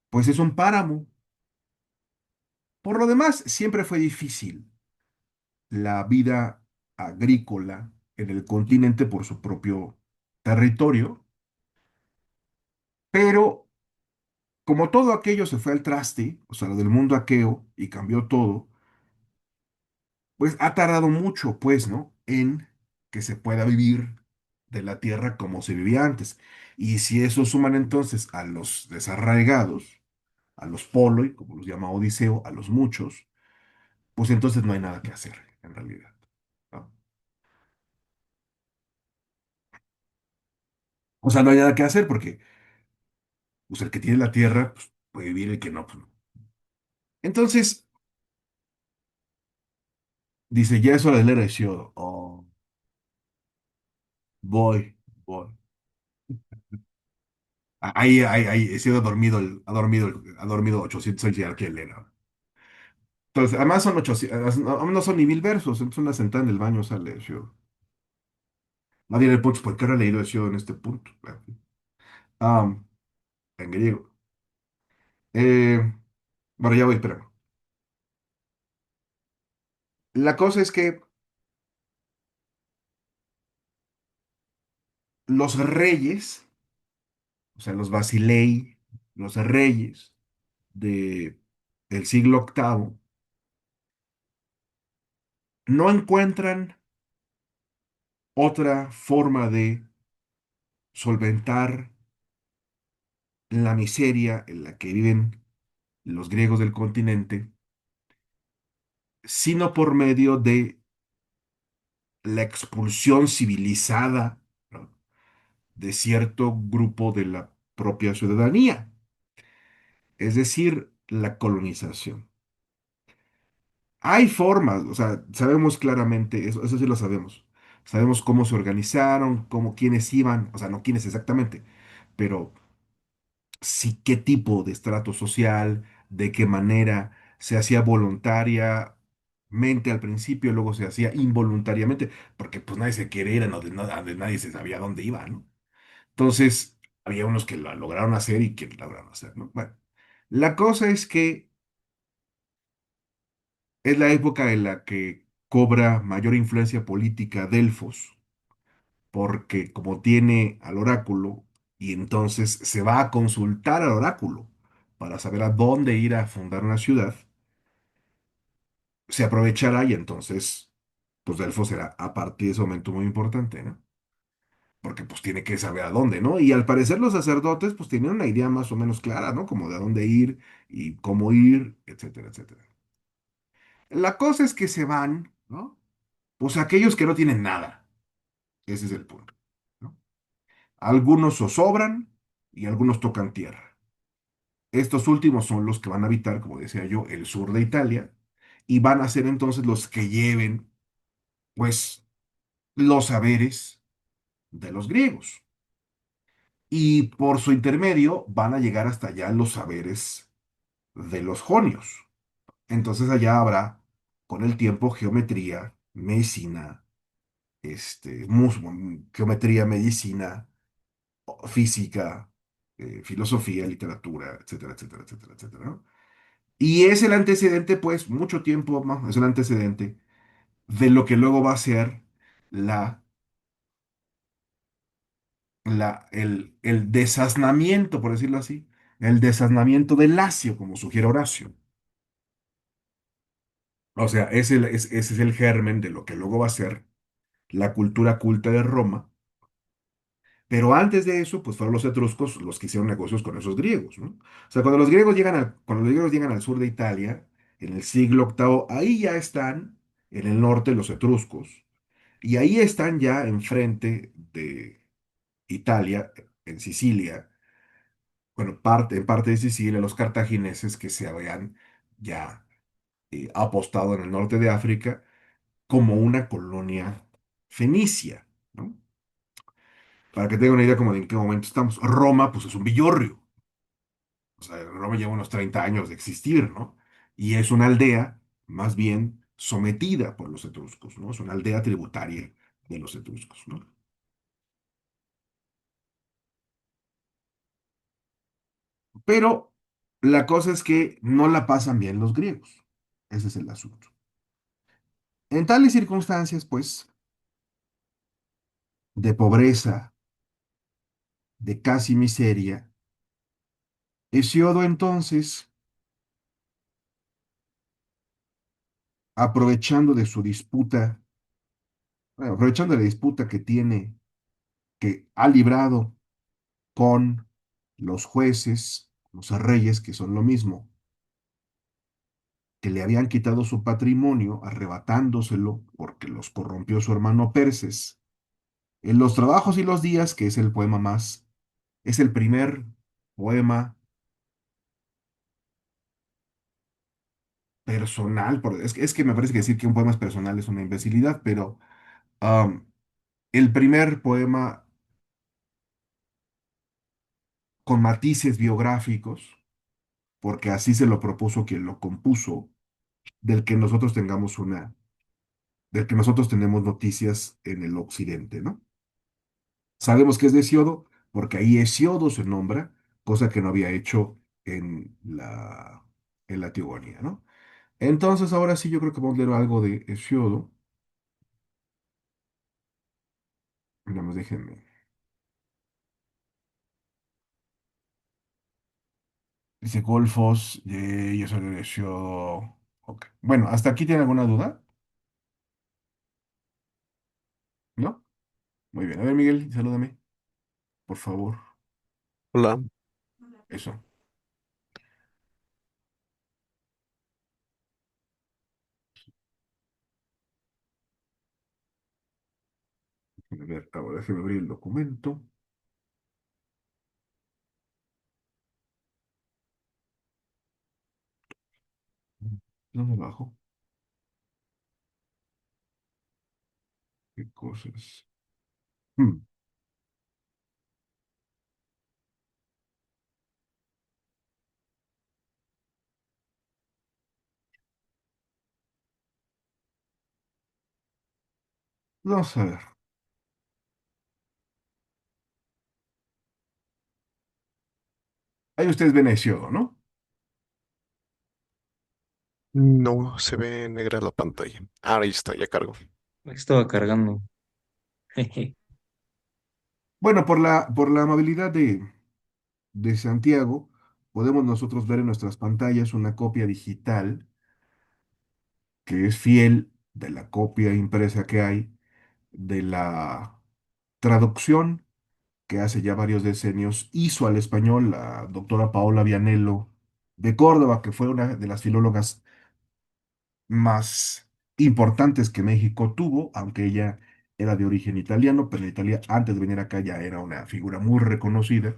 pues es un páramo. Por lo demás, siempre fue difícil la vida agrícola en el continente por su propio territorio, pero como todo aquello se fue al traste, o sea, lo del mundo aqueo, y cambió todo, pues ha tardado mucho, pues, ¿no? En que se pueda vivir de la tierra como se vivía antes. Y si eso suman entonces a los desarraigados, a los poloi, como los llama Odiseo, a los muchos, pues entonces no hay nada que hacer, en realidad, ¿no? O sea, no hay nada que hacer porque pues, el que tiene la tierra pues, puede vivir, el que no, pues no. Entonces, dice, ya es hora de leer a Hesiodo. Oh, voy, voy. Ahí, Hesiodo ha dormido, ha dormido 800 años y ahora quiere leer. Entonces, además son 800, no son ni 1000 versos, entonces una sentada en el baño sale Hesiodo. Nadie le punto, ¿por qué ahora he leído Hesiodo en este punto? Ah, en griego. Eh, bueno, ya voy, pero la cosa es que los reyes, o sea, los basilei, los reyes de el siglo octavo, no encuentran otra forma de solventar la miseria en la que viven los griegos del continente, sino por medio de la expulsión civilizada, ¿no? de cierto grupo de la propia ciudadanía, es decir, la colonización. Hay formas, o sea, sabemos claramente, eso sí lo sabemos. Sabemos cómo se organizaron, cómo quiénes iban, o sea, no quiénes exactamente, pero sí qué tipo de estrato social, de qué manera se hacía voluntariamente al principio, luego se hacía involuntariamente, porque pues nadie se quería ir a donde nadie se sabía dónde iba, ¿no? Entonces, había unos que lo lograron hacer y que lo lograron hacer, ¿no? Bueno, la cosa es que es la época en la que cobra mayor influencia política Delfos, porque como tiene al oráculo, y entonces se va a consultar al oráculo para saber a dónde ir a fundar una ciudad, se aprovechará y entonces, pues Delfos será a partir de ese momento muy importante, ¿no? Porque pues tiene que saber a dónde, ¿no? Y al parecer los sacerdotes pues tenían una idea más o menos clara, ¿no? Como de a dónde ir y cómo ir, etcétera, etcétera. La cosa es que se van, ¿no? Pues aquellos que no tienen nada. Ese es el punto, ¿no? Algunos zozobran y algunos tocan tierra. Estos últimos son los que van a habitar, como decía yo, el sur de Italia y van a ser entonces los que lleven, pues, los saberes de los griegos. Y por su intermedio van a llegar hasta allá los saberes de los jonios. Entonces allá habrá, con el tiempo, geometría, medicina, geometría, medicina, física, filosofía, literatura, etcétera, etcétera, etcétera, etcétera, ¿no? Y es el antecedente, pues, mucho tiempo, ¿no? Es el antecedente de lo que luego va a ser la, el desasnamiento, por decirlo así, el desasnamiento de Lacio, como sugiere Horacio. O sea, ese es el germen de lo que luego va a ser la cultura culta de Roma, Pero antes de eso, pues fueron los etruscos los que hicieron negocios con esos griegos, ¿no? O sea, cuando los griegos llegan al sur de Italia, en el siglo octavo, ahí ya están en el norte los etruscos, y ahí están ya enfrente de Italia, en Sicilia, bueno, en parte de Sicilia, los cartagineses que se habían ya apostado en el norte de África como una colonia fenicia, ¿no? Para que tengan una idea como de en qué momento estamos. Roma, pues es un villorrio. O sea, Roma lleva unos 30 años de existir, ¿no? Y es una aldea, más bien, sometida por los etruscos, ¿no? Es una aldea tributaria de los etruscos, ¿no? Pero la cosa es que no la pasan bien los griegos. Ese es el asunto. En tales circunstancias, pues, de pobreza, de casi miseria, Hesiodo entonces, aprovechando de su disputa, bueno, aprovechando la disputa que tiene, que ha librado con los jueces, los reyes, que son lo mismo, que le habían quitado su patrimonio, arrebatándoselo porque los corrompió su hermano Perses. En Los Trabajos y los Días, que es el poema más, es el primer poema personal, es que me parece que decir que un poema es personal es una imbecilidad, pero um, el primer poema con matices biográficos, porque así se lo propuso quien lo compuso, del que nosotros tengamos del que nosotros tenemos noticias en el occidente, ¿no? Sabemos que es de Hesiodo, porque ahí Hesiodo se nombra, cosa que no había hecho en la Teogonía, ¿no? Entonces, ahora sí, yo creo que vamos a leer algo de Hesiodo. Nada más déjenme. Dice Golfos, yo soy de Hesiodo. Ok. Bueno, ¿hasta aquí tiene alguna duda? ¿No? Muy bien. A ver, Miguel, salúdame, por favor. Hola. Eso. A ver, ahora déjeme abrir el documento. ¿Dónde bajo? ¿Qué cosas? Hmm, Vamos a ver. Ahí ustedes ven a Hesiodo, ¿no? No se ve negra la pantalla. Ah, ahí está, ya cargo. Estaba cargando. Jeje. Bueno, por la amabilidad de Santiago, podemos nosotros ver en nuestras pantallas una copia digital que es fiel de la copia impresa que hay de la traducción que hace ya varios decenios hizo al español la doctora Paola Vianello de Córdoba, que fue una de las filólogas más importantes que México tuvo, aunque ella era de origen italiano, pero en Italia antes de venir acá ya era una figura muy reconocida,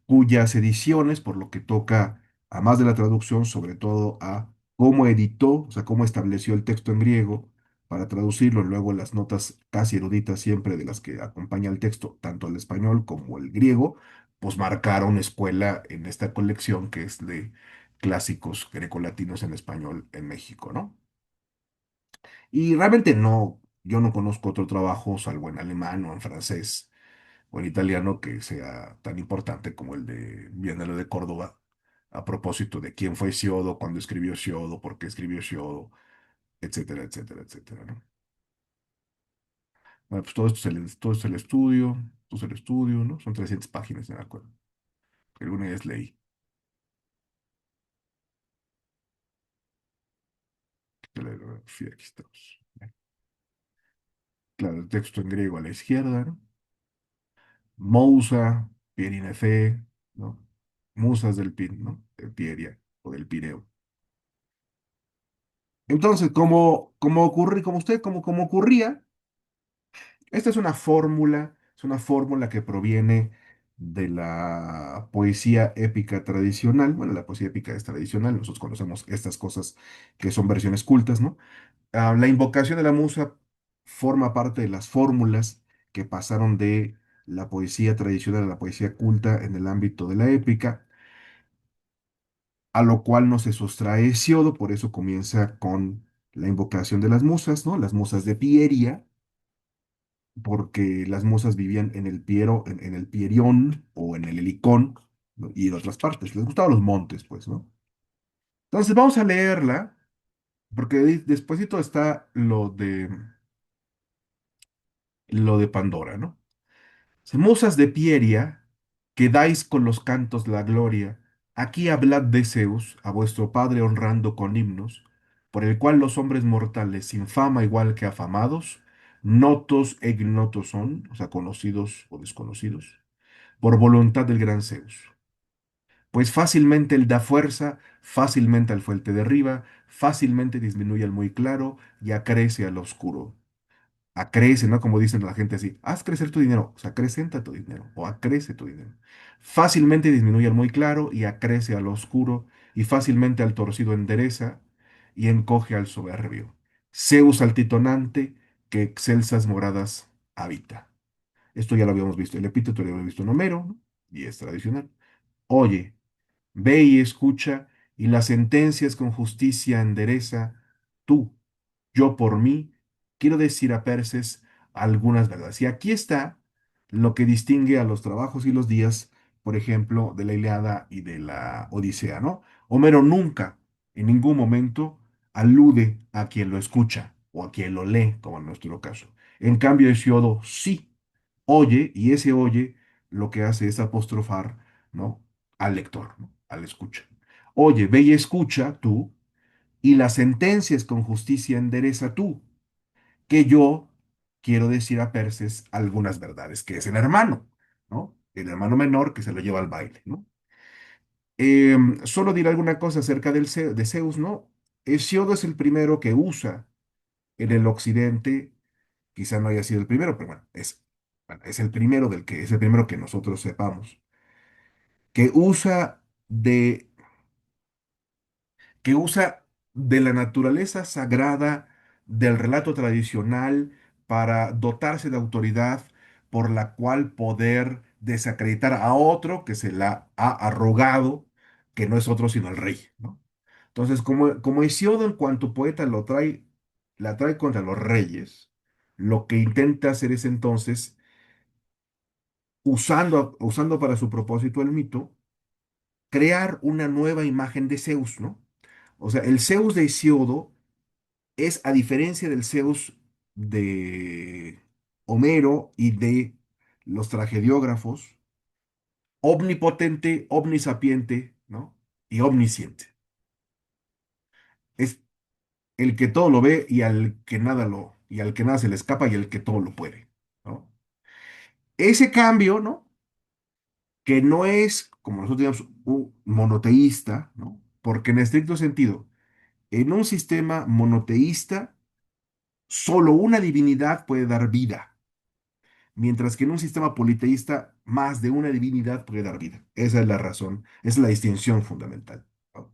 cuyas ediciones, por lo que toca a más de la traducción, sobre todo a cómo editó, o sea, cómo estableció el texto en griego para traducirlo, luego las notas casi eruditas siempre de las que acompaña el texto, tanto el español como el griego, pues marcaron escuela en esta colección que es de clásicos grecolatinos en español en México, ¿no? Y realmente no, yo no conozco otro trabajo, salvo en alemán o en francés o en italiano, que sea tan importante como el de Vianello de Córdoba, a propósito de quién fue Siodo, cuándo escribió Siodo, por qué escribió Siodo, etcétera, etcétera, etcétera, ¿no? Bueno, pues todo esto es el estudio, todo es el estudio, ¿no? Son 300 páginas, me acuerdo, que alguna vez leí. Sí, aquí estamos. Claro, el texto en griego a la izquierda, ¿no? Mousa, Pierinefe, ¿no? Musas del Pin, ¿no? De Pieria o del Pireo. Entonces, como ocurría, esta es una fórmula que proviene de la poesía épica tradicional. Bueno, la poesía épica es tradicional, nosotros conocemos estas cosas que son versiones cultas, ¿no? La invocación de la musa forma parte de las fórmulas que pasaron de la poesía tradicional a la poesía culta en el ámbito de la épica, a lo cual no se sustrae Hesiodo, por eso comienza con la invocación de las musas, ¿no? Las musas de Pieria, porque las musas vivían en el en el Pierión o en el Helicón, ¿no? Y en otras partes. Les gustaban los montes, pues, ¿no? Entonces vamos a leerla, porque despuesito está lo de Pandora, ¿no? Musas de Pieria, que dais con los cantos la gloria, aquí hablad de Zeus, a vuestro padre honrando con himnos, por el cual los hombres mortales, sin fama igual que afamados, notos e ignotos son, o sea, conocidos o desconocidos, por voluntad del gran Zeus. Pues fácilmente él da fuerza, fácilmente al fuerte derriba, fácilmente disminuye al muy claro y acrece al oscuro. Acrece, ¿no? Como dicen la gente así, haz crecer tu dinero, o sea, acrecenta tu dinero, o acrece tu dinero. Fácilmente disminuye al muy claro y acrece al oscuro, y fácilmente al torcido endereza y encoge al soberbio. Zeus altitonante, que excelsas moradas habita. Esto ya lo habíamos visto, el epíteto lo habíamos visto en Homero, ¿no? Y es tradicional. Oye, ve y escucha, y las sentencias con justicia endereza, tú, yo por mí, quiero decir a Perses algunas verdades. Y aquí está lo que distingue a los trabajos y los días, por ejemplo, de la Ilíada y de la Odisea, ¿no? Homero nunca, en ningún momento, alude a quien lo escucha o a quien lo lee, como en nuestro caso. En cambio, Hesiodo sí oye, y ese oye lo que hace es apostrofar, ¿no? Al lector, ¿no? Al escucha. Oye, ve y escucha tú, y las sentencias con justicia endereza tú, que yo quiero decir a Perses algunas verdades, que es el hermano, ¿no? El hermano menor que se lo lleva al baile, ¿no? Solo diré alguna cosa acerca de Zeus, ¿no? Hesiodo es el primero que usa en el occidente, quizá no haya sido el primero, pero bueno, es el primero es el primero que nosotros sepamos, que usa de que usa de la naturaleza sagrada del relato tradicional para dotarse de autoridad por la cual poder desacreditar a otro que se la ha arrogado, que no es otro sino el rey, ¿no? Entonces, como Hesiodo en cuanto poeta la trae contra los reyes, lo que intenta hacer es entonces, usando para su propósito el mito, crear una nueva imagen de Zeus, ¿no? O sea, el Zeus de Hesiodo es, a diferencia del Zeus de Homero y de los tragediógrafos, omnipotente, omnisapiente, ¿no? Y omnisciente. Es el que todo lo ve y al que nada se le escapa y el que todo lo puede, ¿no? Ese cambio, ¿no? Que no es, como nosotros digamos, un monoteísta, ¿no? Porque en estricto sentido, en un sistema monoteísta, solo una divinidad puede dar vida, mientras que en un sistema politeísta, más de una divinidad puede dar vida. Esa es la razón, esa es la distinción fundamental, ¿no?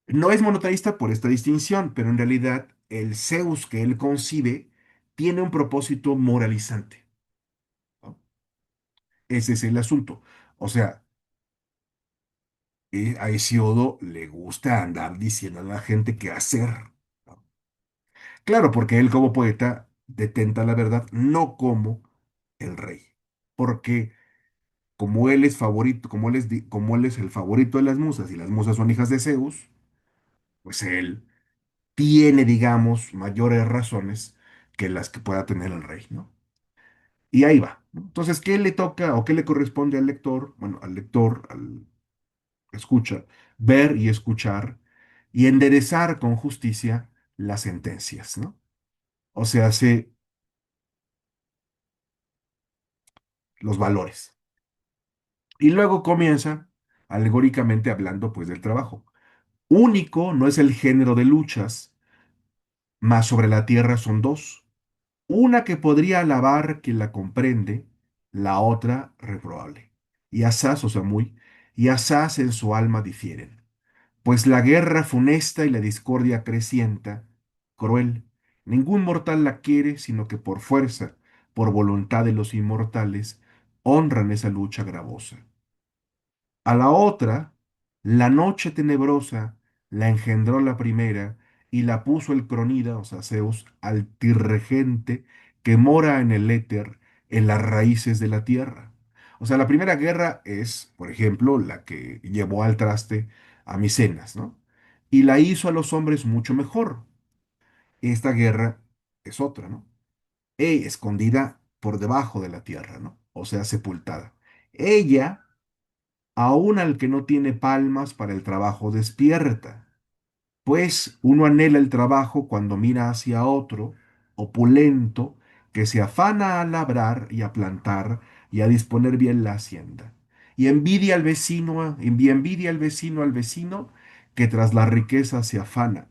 No es monoteísta por esta distinción, pero en realidad el Zeus que él concibe tiene un propósito moralizante, ¿no? Ese es el asunto. O sea, a Hesiodo le gusta andar diciendo a la gente qué hacer, ¿no? Claro, porque él como poeta detenta la verdad, no como el rey. Porque como él es favorito, como él es el favorito de las musas y las musas son hijas de Zeus, pues él tiene, digamos, mayores razones que las que pueda tener el rey, ¿no? Y ahí va, ¿no? Entonces, ¿qué le toca o qué le corresponde al lector? Bueno, al lector, al que escucha, ver y escuchar y enderezar con justicia las sentencias, ¿no? O sea, los valores. Y luego comienza alegóricamente hablando pues del trabajo. Único no es el género de luchas, mas sobre la tierra son dos. Una que podría alabar quien la comprende, la otra reprobable. Y asaz, o sea, muy, y asaz en su alma difieren. Pues la guerra funesta y la discordia crecienta, cruel, ningún mortal la quiere, sino que por fuerza, por voluntad de los inmortales, honran esa lucha gravosa. A la otra, la noche tenebrosa la engendró la primera y la puso el cronida, o sea, Zeus, altirregente, que mora en el éter, en las raíces de la tierra. O sea, la primera guerra es, por ejemplo, la que llevó al traste a Micenas, ¿no? Y la hizo a los hombres mucho mejor. Esta guerra es otra, ¿no? Escondida por debajo de la tierra, ¿no? O sea, sepultada. Ella aun al que no tiene palmas para el trabajo despierta, pues uno anhela el trabajo cuando mira hacia otro, opulento, que se afana a labrar y a plantar y a disponer bien la hacienda. Y envidia al vecino que tras la riqueza se afana.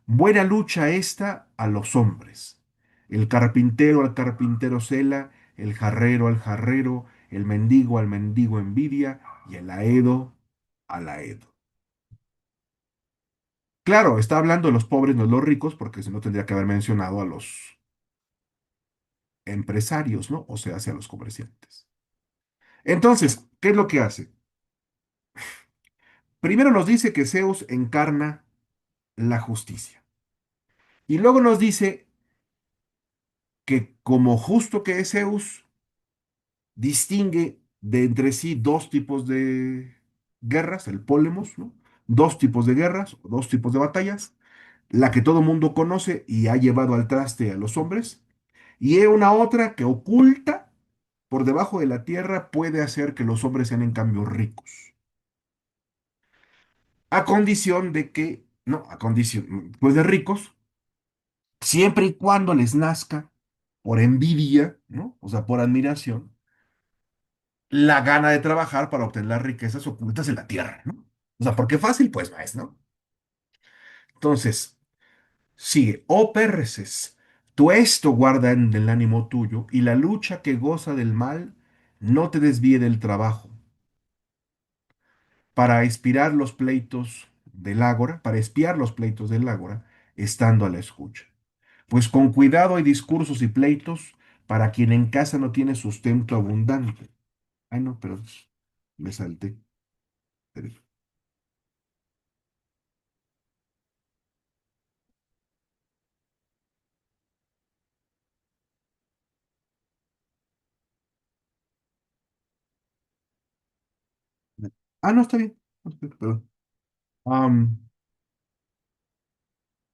Buena lucha esta a los hombres. El carpintero al carpintero cela, el jarrero al jarrero, el mendigo al mendigo envidia y el aedo al aedo. Claro, está hablando de los pobres, no de los ricos, porque si no tendría que haber mencionado a los empresarios, ¿no? O sea, hacia los comerciantes. Entonces, ¿qué es lo que hace? Primero nos dice que Zeus encarna la justicia. Y luego nos dice que como justo que es Zeus, distingue de entre sí dos tipos de guerras, el pólemos, ¿no? Dos tipos de guerras, dos tipos de batallas, la que todo mundo conoce y ha llevado al traste a los hombres, y hay una otra que oculta por debajo de la tierra puede hacer que los hombres sean en cambio ricos, a condición de que, no, a condición, pues de ricos, siempre y cuando les nazca por envidia, ¿no? O sea, por admiración la gana de trabajar para obtener las riquezas ocultas en la tierra, ¿no? O sea, porque fácil, pues no es, ¿no? Entonces, sigue, oh Pérreces, tú esto guarda en el ánimo tuyo, y la lucha que goza del mal no te desvíe del trabajo, para inspirar los pleitos del ágora, para espiar los pleitos del ágora, estando a la escucha. Pues con cuidado hay discursos y pleitos para quien en casa no tiene sustento abundante. Ay, no, pero me salté. No, está bien. Perdón. Am,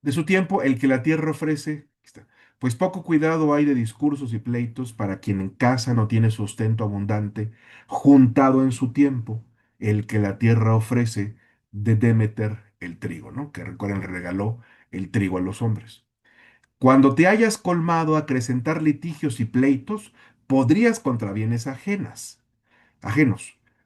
de su tiempo, el que la tierra ofrece, aquí está, pues poco cuidado hay de discursos y pleitos para quien en casa no tiene sustento abundante, juntado en su tiempo, el que la tierra ofrece de Demeter el trigo, ¿no? Que recuerden, regaló el trigo a los hombres. Cuando te hayas colmado a acrecentar litigios y pleitos, podrías contra bienes ajenos,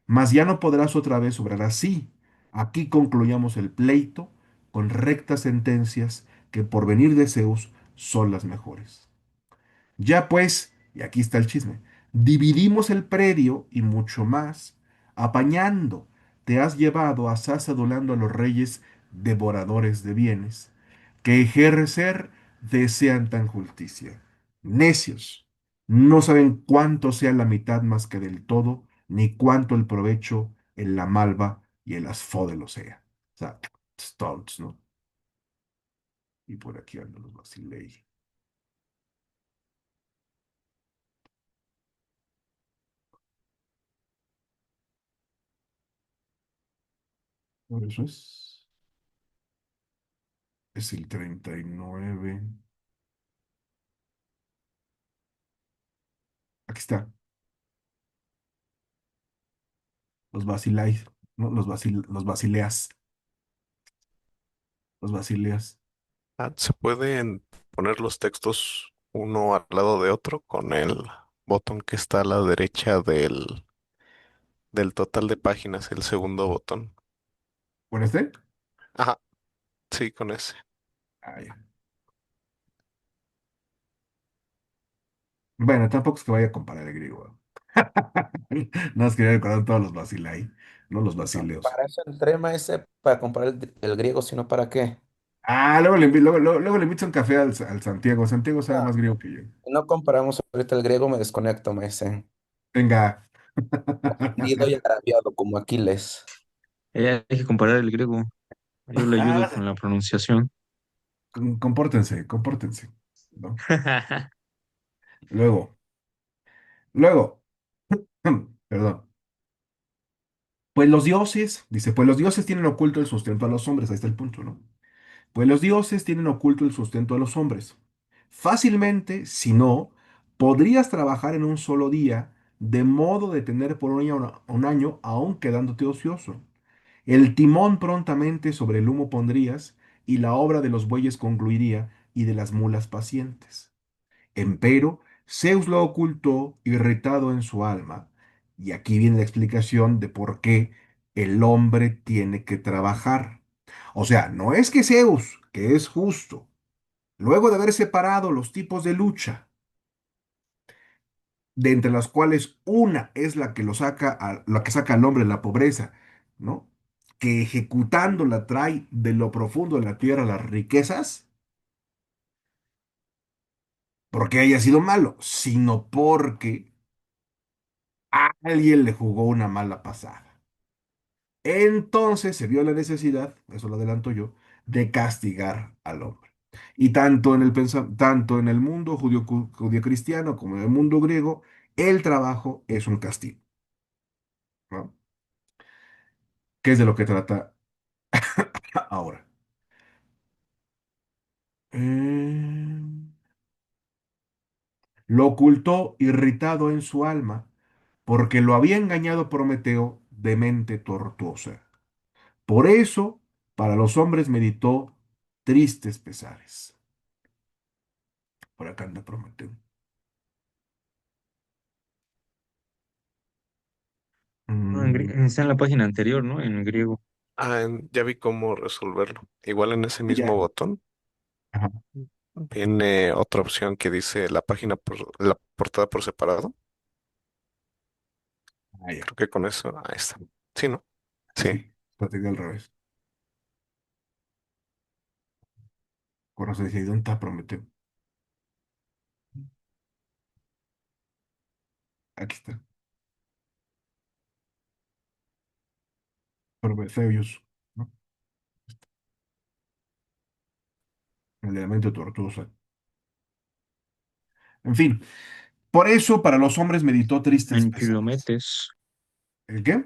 mas ya no podrás otra vez obrar así. Aquí concluyamos el pleito con rectas sentencias que por venir de Zeus son las mejores. Ya pues, y aquí está el chisme, dividimos el predio y mucho más, apañando, te has llevado asaz adulando a los reyes devoradores de bienes, que ejercer desean tan justicia. Necios, no saben cuánto sea la mitad más que del todo, ni cuánto el provecho en la malva y el asfódelo sea. O sea, stonks, ¿no? Y por aquí andan los Basilei. Por eso es el 39. Aquí está, los Basilais, ¿no? Los Basileas, los Basileas. ¿Se pueden poner los textos uno al lado de otro con el botón que está a la derecha del total de páginas, el segundo botón. ¿Con este? Ajá, sí, con ese. Ah, ya. Bueno, tampoco es que vaya a comparar el griego. No, es que recordar todos los vacilai, no los No, basileos. para eso entré, maese, para comprar el griego, sino para qué. Ah, luego le invito un café al Santiago. Santiago sabe No, más griego que yo. si no comparamos ahorita el griego, me desconecto, maese. Venga. Ofendido y agraviado como Aquiles. Hay que comparar el griego. Yo le ayudo con Ah, la pronunciación. compórtense, compórtense, ¿no? Luego, luego, perdón. Pues los dioses, dice, pues los dioses tienen oculto el sustento a los hombres. Ahí está el punto, ¿no? Pues los dioses tienen oculto el sustento a los hombres. Fácilmente, si no, podrías trabajar en un solo día, de modo de tener por un año aún quedándote ocioso. El timón prontamente sobre el humo pondrías, y la obra de los bueyes concluiría, y de las mulas pacientes. Empero, Zeus lo ocultó, irritado en su alma. Y aquí viene la explicación de por qué el hombre tiene que trabajar. O sea, no es que Zeus, que es justo, luego de haber separado los tipos de lucha, de entre las cuales una es la que saca al hombre de la pobreza, ¿no? Que ejecutándola trae de lo profundo de la tierra las riquezas, porque haya sido malo, sino porque alguien le jugó una mala pasada. Entonces se vio la necesidad, eso lo adelanto yo, de castigar al hombre. Y tanto en el mundo judío-cristiano como en el mundo griego, el trabajo es un castigo, ¿no? ¿Qué es de lo que trata ahora? Eh, Lo ocultó irritado en su alma, porque lo había engañado Prometeo de mente tortuosa. Por eso, para los hombres meditó tristes pesares. Por acá anda Prometeo. Mm, Está en la página anterior, ¿no? En griego. Ya vi cómo resolverlo. Igual en ese mismo ya. botón Ajá. viene otra opción que dice la portada por separado. Ah, ya. Creo que con eso, ahí está. Sí, ¿no? Sí, Sí. sí. Lo tengo al revés. Cuando se dice, ¿dónde está Prometeo? Aquí está. Prometheus, ¿no? El elemento tortuoso. En fin, por eso para los hombres meditó tristes En pesares. kilometes. ¿El qué?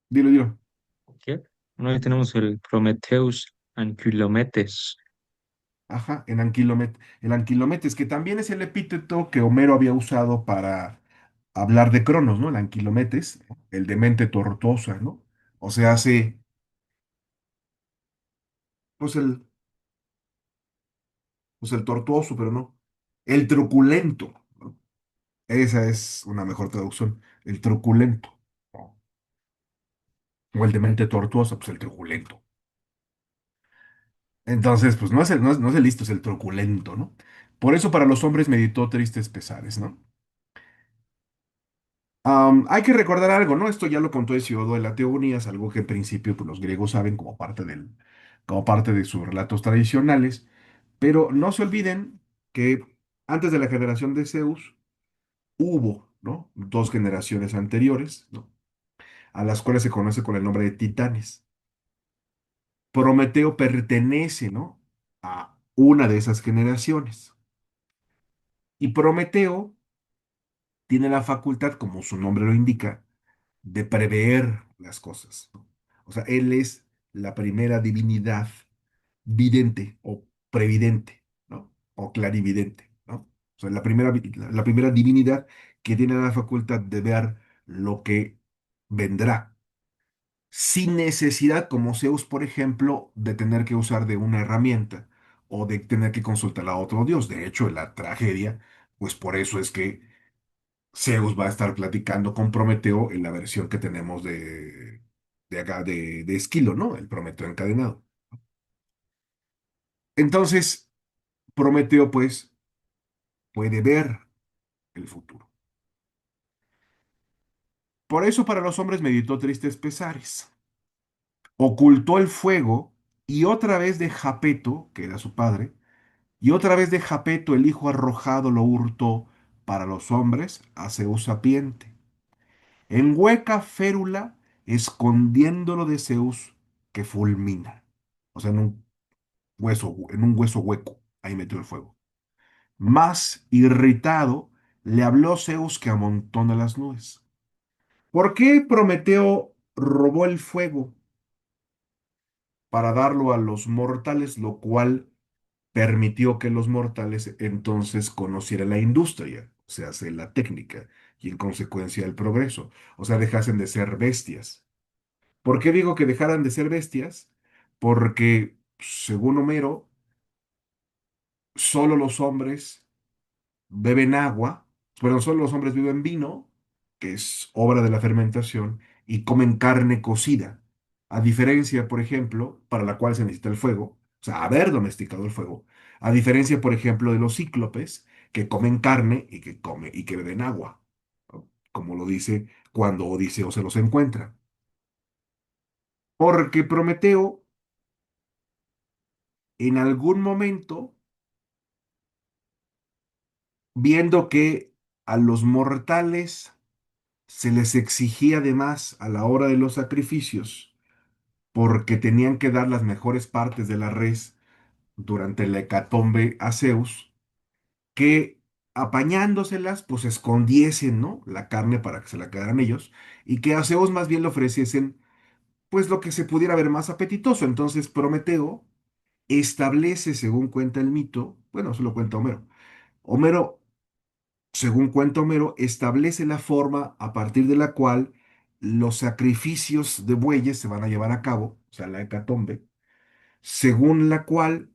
Dilo, dilo. ¿Qué? No, ahí tenemos el Prometheus Anquilometes. Ajá, el Anquilometes, que también es el epíteto que Homero había usado para hablar de Cronos, ¿no? El Anquilometes, el demente tortosa, ¿no? O sea, hace, pues el tortuoso, pero no, el truculento, ¿no? Esa es una mejor traducción, el truculento, ¿no? O el demente tortuoso, pues el truculento. Entonces, pues no es el listo, es el truculento, ¿no? Por eso para los hombres meditó tristes pesares, ¿no? Hay que recordar algo, ¿no? Esto ya lo contó Hesiodo de la Teogonía, es algo que en principio pues, los griegos saben como parte de sus relatos tradicionales, pero no se olviden que antes de la generación de Zeus hubo, ¿no? Dos generaciones anteriores, ¿no? A las cuales se conoce con el nombre de titanes. Prometeo pertenece, ¿no? A una de esas generaciones. Y Prometeo tiene la facultad, como su nombre lo indica, de prever las cosas, ¿no? O sea, él es la primera divinidad vidente o previdente, ¿no? O clarividente, ¿no? O sea, la primera divinidad que tiene la facultad de ver lo que vendrá, sin necesidad, como Zeus, por ejemplo, de tener que usar de una herramienta o de tener que consultar a otro dios. De hecho, en la tragedia, Pues por eso es que Zeus va a estar platicando con Prometeo en la versión que tenemos de acá, de Esquilo, ¿no? El Prometeo encadenado. Entonces, Prometeo, pues, puede ver el futuro. Por eso para los hombres meditó tristes pesares. Ocultó el fuego y otra vez de Japeto, que era su padre, y otra vez de Japeto el hijo arrojado lo hurtó para los hombres a Zeus sapiente. En hueca férula, escondiéndolo de Zeus que fulmina. O sea, en un hueso hueco, ahí metió el fuego. Más irritado, le habló Zeus que amontona las nubes. ¿Por qué Prometeo robó el fuego para darlo a los mortales, lo cual permitió que los mortales entonces conocieran la industria, o sea, hace la técnica y en consecuencia el progreso, o sea, dejasen de ser bestias? ¿Por qué digo que dejaran de ser bestias? Porque, según Homero, solo los hombres beben agua, pero solo los hombres beben vino, que es obra de la fermentación, y comen carne cocida. A diferencia, por ejemplo, para la cual se necesita el fuego, o sea, haber domesticado el fuego, a diferencia, por ejemplo, de los cíclopes, que comen carne y que beben agua, ¿no? Como lo dice cuando Odiseo se los encuentra. Porque Prometeo, en algún momento, viendo que a los mortales se les exigía de más a la hora de los sacrificios, porque tenían que dar las mejores partes de la res durante la hecatombe a Zeus, que apañándoselas, pues escondiesen, ¿no? La carne para que se la quedaran ellos, y que a Zeus más bien le ofreciesen, pues lo que se pudiera ver más apetitoso. Entonces Prometeo establece, según cuenta el mito, bueno, eso lo cuenta Homero. Homero, según cuenta Homero, establece la forma a partir de la cual los sacrificios de bueyes se van a llevar a cabo, o sea, la hecatombe, según la cual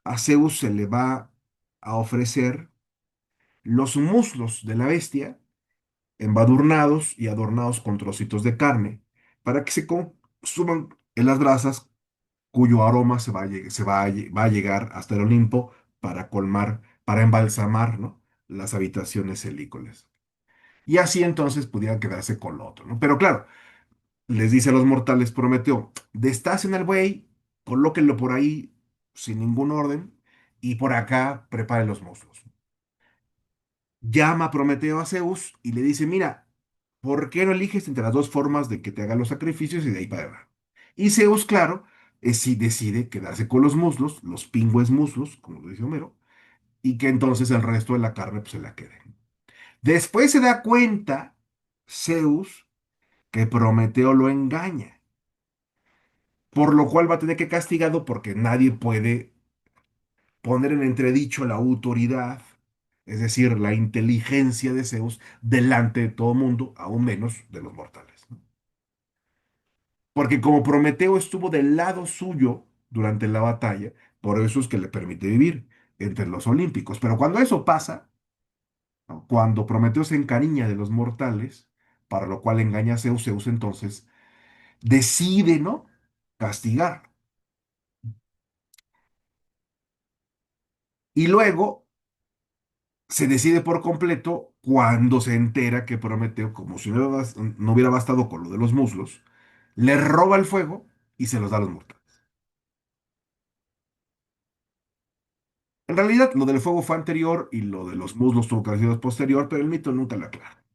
a Zeus se le va a ofrecer los muslos de la bestia, embadurnados y adornados con trocitos de carne, para que se consuman en las brasas, cuyo aroma va a llegar hasta el Olimpo para colmar, para embalsamar, ¿no? Las habitaciones celícolas. Y así entonces pudiera quedarse con lo otro, ¿no? Pero claro, les dice a los mortales Prometeo, destacen al buey, colóquenlo por ahí sin ningún orden, y por acá preparen los muslos. Llama a Prometeo a Zeus y le dice, mira, ¿por qué no eliges entre las dos formas de que te hagan los sacrificios y de ahí para abajo? Y Zeus, claro, sí decide quedarse con los muslos, los pingües muslos, como lo dice Homero, y que entonces el resto de la carne pues, se la quede. Después se da cuenta Zeus que Prometeo lo engaña, por lo cual va a tener que castigado porque nadie puede poner en entredicho la autoridad, es decir, la inteligencia de Zeus delante de todo mundo, aún menos de los mortales, ¿no? Porque como Prometeo estuvo del lado suyo durante la batalla, por eso es que le permite vivir entre los olímpicos. Pero cuando eso pasa, ¿no? Cuando Prometeo se encariña de los mortales, para lo cual engaña a Zeus, Zeus entonces decide, ¿no? Castigar. Y luego se decide por completo cuando se entera que Prometeo, como si no hubiera bastado con lo de los muslos, le roba el fuego y se los da a los mortales. En realidad, lo del fuego fue anterior y lo de los muslos tuvo que haber sido posterior, pero el mito nunca lo aclara.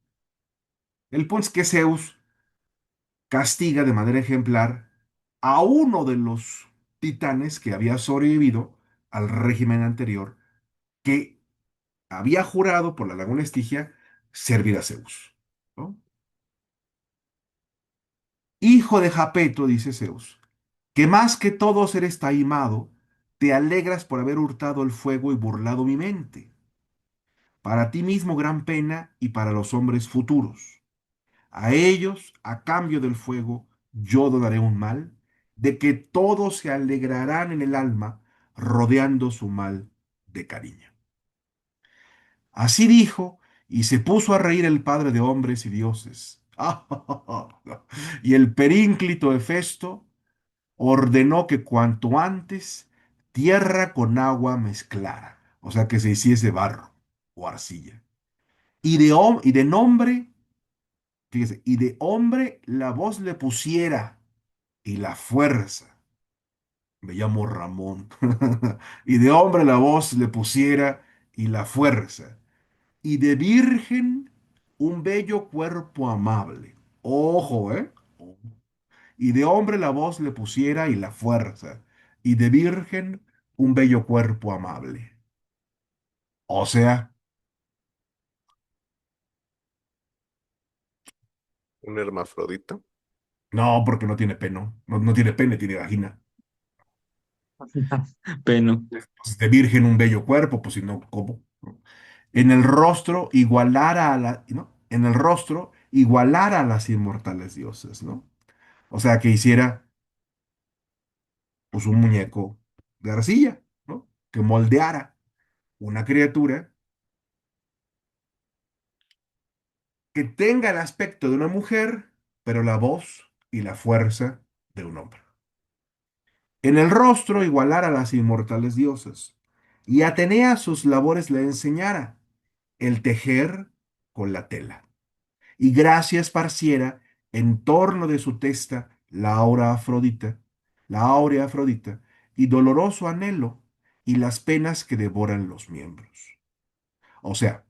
El punto es que Zeus castiga de manera ejemplar a uno de los titanes que había sobrevivido al régimen anterior, que había jurado por la laguna Estigia servir a Zeus, ¿no? Hijo de Japeto, dice Zeus, que más que todos eres taimado, te alegras por haber hurtado el fuego y burlado mi mente. Para ti mismo gran pena y para los hombres futuros. A ellos, a cambio del fuego, yo donaré un mal, de que todos se alegrarán en el alma, rodeando su mal de cariño. Así dijo, y se puso a reír el padre de hombres y dioses. Y el perínclito Hefesto ordenó que cuanto antes tierra con agua mezclara, o sea, que se hiciese barro o arcilla. Y de nombre, fíjese, y de hombre la voz le pusiera y la fuerza. Me llamo Ramón. Y de hombre la voz le pusiera y la fuerza. Y de virgen un bello cuerpo amable. Ojo, ¿eh? Y de hombre la voz le pusiera y la fuerza. Y de virgen un bello cuerpo amable. O sea, Un hermafrodita. no, porque no tiene pene. No, no tiene pene, tiene vagina. Peno. Pues de virgen un bello cuerpo, pues si no, ¿cómo? En el rostro igualara a la, ¿no? En el rostro igualara a las inmortales dioses, ¿no? O sea, que hiciera pues un muñeco de arcilla, ¿no? Que moldeara una criatura que tenga el aspecto de una mujer, pero la voz y la fuerza de un hombre. En el rostro igualara a las inmortales diosas, y Atenea sus labores le enseñara, el tejer con la tela, y Gracia esparciera en torno de su testa la áurea Afrodita, y doloroso anhelo, y las penas que devoran los miembros. O sea,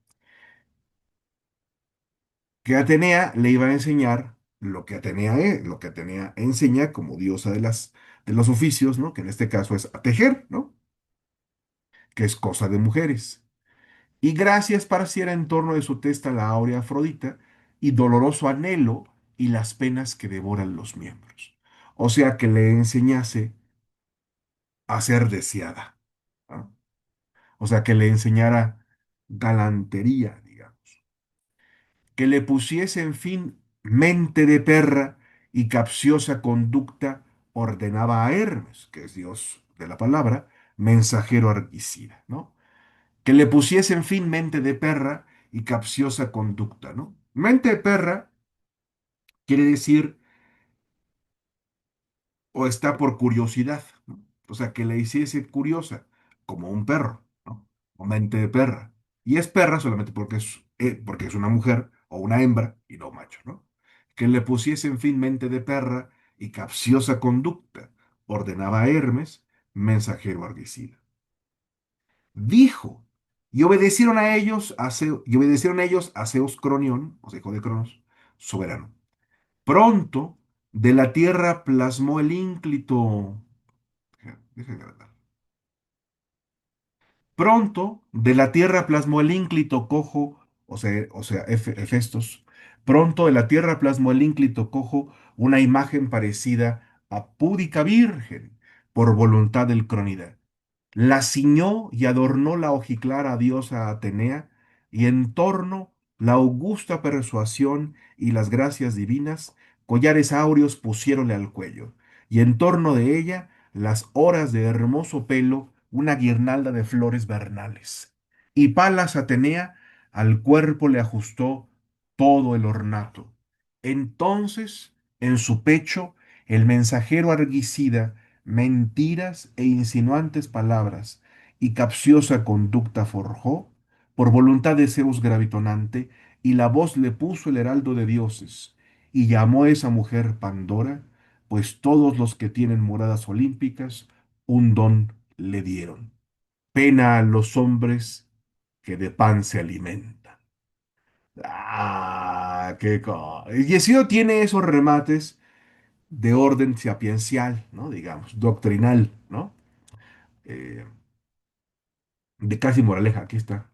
que Atenea le iba a enseñar lo que Atenea es, lo que Atenea enseña como diosa de los oficios, ¿no? Que en este caso es a tejer, ¿no? Que es cosa de mujeres. Y Gracia esparciera en torno de su testa la áurea Afrodita y doloroso anhelo y las penas que devoran los miembros. O sea, que le enseñase a ser deseada, ¿no? O sea, que le enseñara galantería, digamos. Que le pusiese, en fin, mente de perra y capciosa conducta, ordenaba a Hermes, que es Dios de la palabra, mensajero arguicida, ¿no? Que le pusiese, en fin, mente de perra y capciosa conducta, ¿no? Mente de perra quiere decir o está por curiosidad, ¿no? O sea, que le hiciese curiosa, como un perro, ¿no? O mente de perra. Y es perra solamente porque es una mujer o una hembra y no macho, ¿no? Que le pusiese, en fin, mente de perra y capciosa conducta, ordenaba a Hermes, mensajero arguicida. Dijo, y obedecieron a ellos a Zeus Cronión, o sea, hijo de Cronos, soberano. Pronto de la tierra plasmó el ínclito. Deja de grabar. Pronto de la tierra plasmó el ínclito cojo, Hefestos. Pronto de la tierra plasmó el ínclito cojo una imagen parecida a Púdica Virgen, por voluntad del Cronida. La ciñó y adornó la hojiclara diosa Atenea, y en torno la augusta persuasión y las gracias divinas, collares áureos pusiéronle al cuello, y en torno de ella las horas de hermoso pelo, una guirnalda de flores vernales. Y Palas Atenea al cuerpo le ajustó todo el ornato. Entonces, en su pecho, el mensajero arguicida mentiras e insinuantes palabras y capciosa conducta forjó, por voluntad de Zeus gravitonante, y la voz le puso el heraldo de dioses, y llamó esa mujer Pandora, pues todos los que tienen moradas olímpicas un don le dieron. Pena a los hombres que de pan se alimentan. Ah, qué cosa. Y Yesio tiene esos remates de orden sapiencial, ¿no? Digamos, doctrinal, ¿no? Eh, de casi moraleja, aquí está.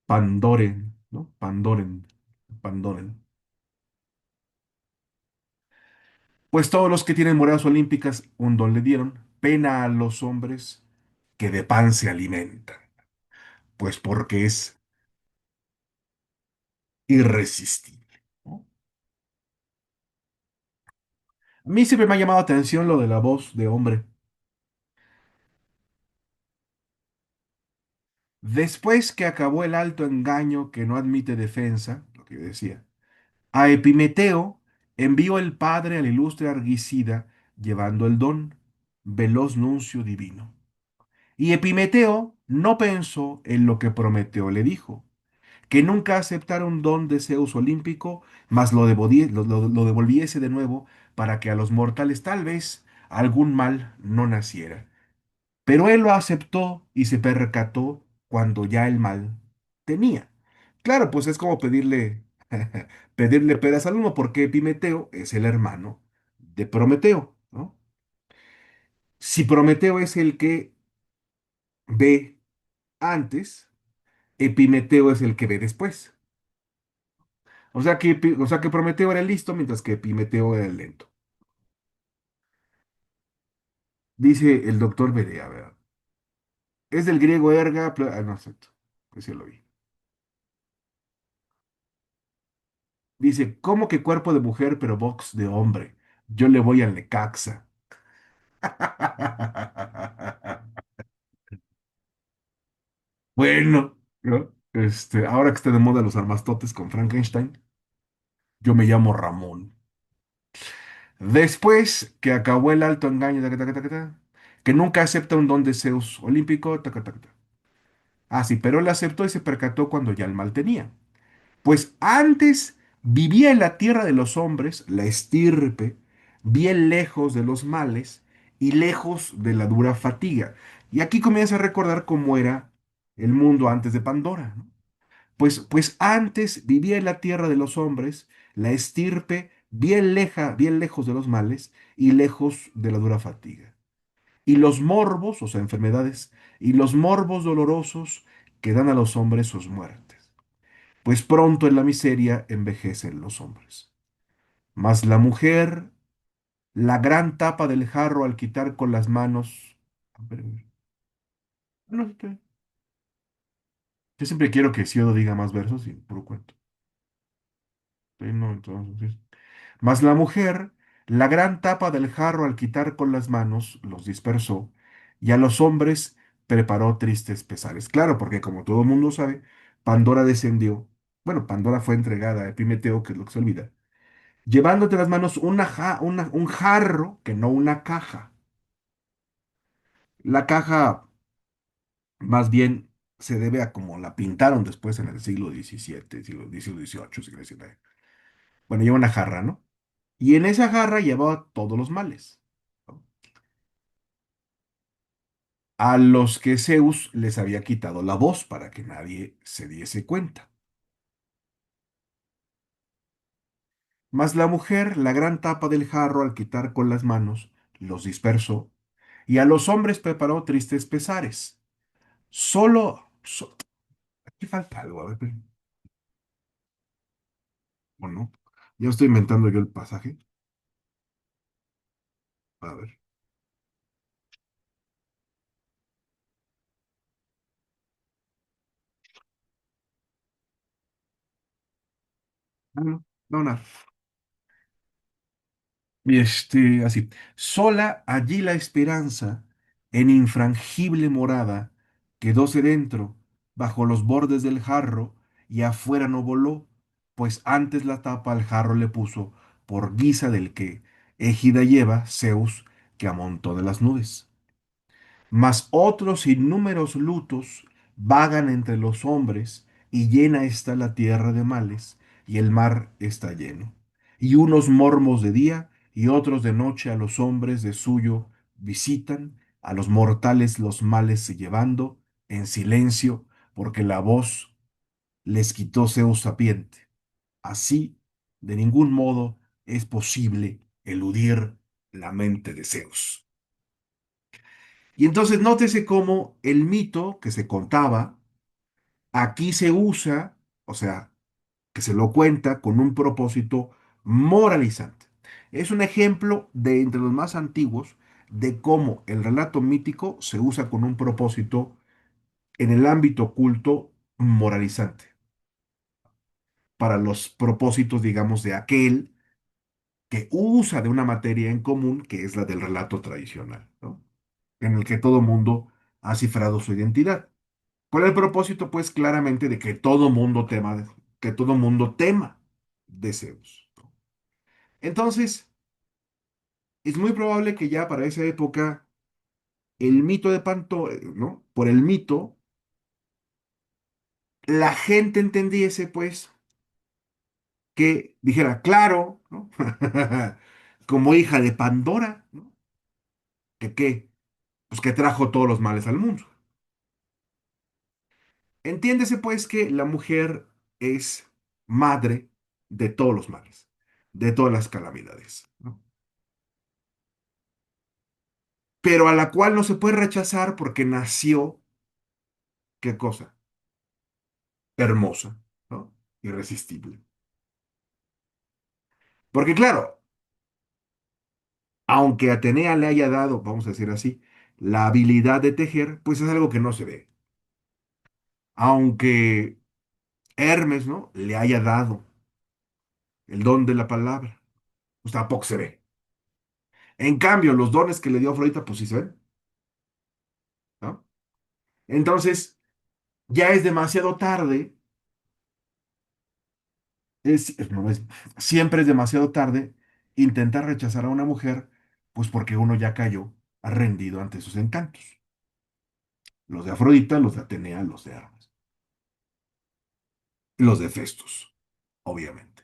Pandoren, ¿no? Pandoren. Pues todos los que tienen moradas olímpicas un don le dieron, pena a los hombres que de pan se alimentan, pues porque es irresistible, ¿no? A mí siempre me ha llamado la atención lo de la voz de hombre. Después que acabó el alto engaño que no admite defensa, lo que yo decía, a Epimeteo envió el padre al ilustre Argicida llevando el don, veloz nuncio divino. Y Epimeteo no pensó en lo que Prometeo le dijo, que nunca aceptara un don de Zeus olímpico, mas lo devolviese de nuevo para que a los mortales tal vez algún mal no naciera. Pero él lo aceptó y se percató cuando ya el mal tenía. Claro, pues es como pedirle peras al uno, porque Epimeteo es el hermano de Prometeo, ¿no? Si Prometeo es el que ve antes, Epimeteo es el que ve después. O sea que Prometeo era el listo, mientras que Epimeteo era el lento. Dice el doctor Berea, ¿verdad? Es del griego erga, no, exacto. Pues sí lo vi. Dice, ¿cómo que cuerpo de mujer, pero box de hombre? Yo le voy al Necaxa. Bueno, ¿no? Ahora que está de moda los armastotes con Frankenstein, yo me llamo Ramón. Después que acabó el alto engaño, taca, taca, taca, taca, que nunca acepta un don de Zeus olímpico, taca, taca, taca. Ah, sí, pero él aceptó y se percató cuando ya el mal tenía. Pues antes vivía en la tierra de los hombres, la estirpe, bien lejos de los males y lejos de la dura fatiga. Y aquí comienza a recordar cómo era el mundo antes de Pandora, ¿no? Pues antes vivía en la tierra de los hombres, la estirpe, bien lejos de los males y lejos de la dura fatiga. Y los morbos, o sea, enfermedades, y los morbos dolorosos que dan a los hombres sus muertes. Pues pronto en la miseria envejecen los hombres. Mas la mujer, la gran tapa del jarro al quitar con las manos. A ver, no, yo siempre quiero que Siodo diga más versos y puro cuento. Sí, no, entonces. Mas la mujer, la gran tapa del jarro al quitar con las manos, los dispersó, y a los hombres preparó tristes pesares. Claro, porque como todo mundo sabe, Pandora descendió. Bueno, Pandora fue entregada a Epimeteo, que es lo que se olvida, llevándote las manos un jarro, que no una caja. La caja, más bien, se debe a como la pintaron después en el siglo XVII, siglo XVIII, si quieres decirle. Bueno, lleva una jarra, ¿no? Y en esa jarra llevaba todos los males, ¿no? A los que Zeus les había quitado la voz para que nadie se diese cuenta. Mas la mujer, la gran tapa del jarro al quitar con las manos, los dispersó, y a los hombres preparó tristes pesares. Aquí falta algo, a ver, o no. Ya estoy inventando yo el pasaje. A ver. Ah, no, no, nada. Y así. Sola allí la esperanza, en infrangible morada, quedóse dentro, bajo los bordes del jarro, y afuera no voló, pues antes la tapa al jarro le puso, por guisa del que égida lleva Zeus, que amontó de las nubes. Mas otros innúmeros lutos vagan entre los hombres, y llena está la tierra de males, y el mar está lleno. Y unos mormos de día y otros de noche a los hombres de suyo visitan, a los mortales los males llevando en silencio, porque la voz les quitó Zeus sapiente. Así, de ningún modo es posible eludir la mente de Zeus. Y entonces nótese cómo el mito que se contaba aquí se usa, o sea, que se lo cuenta con un propósito moralizante. Es un ejemplo de entre los más antiguos de cómo el relato mítico se usa con un propósito en el ámbito oculto moralizante, para los propósitos, digamos, de aquel que usa de una materia en común, que es la del relato tradicional, ¿no? En el que todo mundo ha cifrado su identidad. Con el propósito, pues, claramente de que todo mundo tema, que todo mundo tema de Zeus. Entonces, es muy probable que ya para esa época el mito de Panto, ¿no? Por el mito, la gente entendiese, pues, que dijera, claro, ¿no? Como hija de Pandora, ¿no? ¿Que qué? Pues que trajo todos los males al mundo. Entiéndese, pues, que la mujer es madre de todos los males, de todas las calamidades, ¿no? Pero a la cual no se puede rechazar porque nació, ¿qué cosa? Hermosa, ¿no? Irresistible. Porque claro, aunque Atenea le haya dado, vamos a decir así, la habilidad de tejer, pues es algo que no se ve. Aunque Hermes, ¿no? Le haya dado el don de la palabra, pues tampoco se ve. En cambio, los dones que le dio Afrodita, pues sí se ven, ¿no? Entonces, ya es demasiado tarde, no, siempre es demasiado tarde intentar rechazar a una mujer, pues porque uno ya cayó rendido ante sus encantos. Los de Afrodita, los de Atenea, los de Hermes, y los de Festus, obviamente.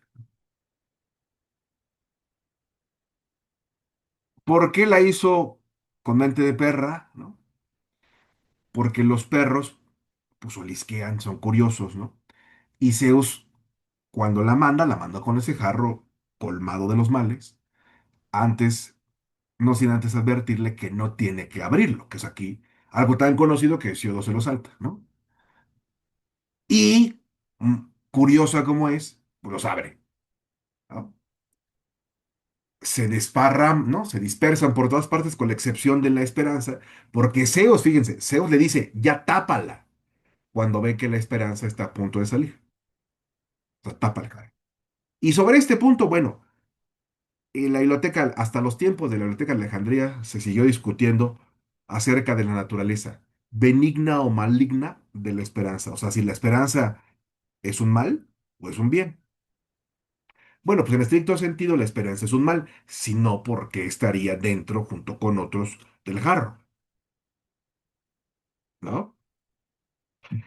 ¿Por qué la hizo con mente de perra? ¿No? Porque los perros, pues olisquean, son curiosos, ¿no? Y Zeus, cuando la manda con ese jarro colmado de los males, antes, no sin antes advertirle que no tiene que abrirlo, que es aquí algo tan conocido que Hesiodo se lo salta, ¿no? Y, curiosa como es, pues los abre, ¿no? Se desparran, ¿no? Se dispersan por todas partes con la excepción de la esperanza, porque Zeus, fíjense, Zeus le dice, ya tápala, cuando ve que la esperanza está a punto de salir. O sea, tápala, caray. Y sobre este punto, bueno, en la biblioteca, hasta los tiempos de la Biblioteca de Alejandría, se siguió discutiendo acerca de la naturaleza, benigna o maligna de la esperanza. O sea, si la esperanza es un mal o es un bien. Bueno, pues en estricto sentido, la esperanza es un mal, si no, porque estaría dentro junto con otros del jarro, ¿no?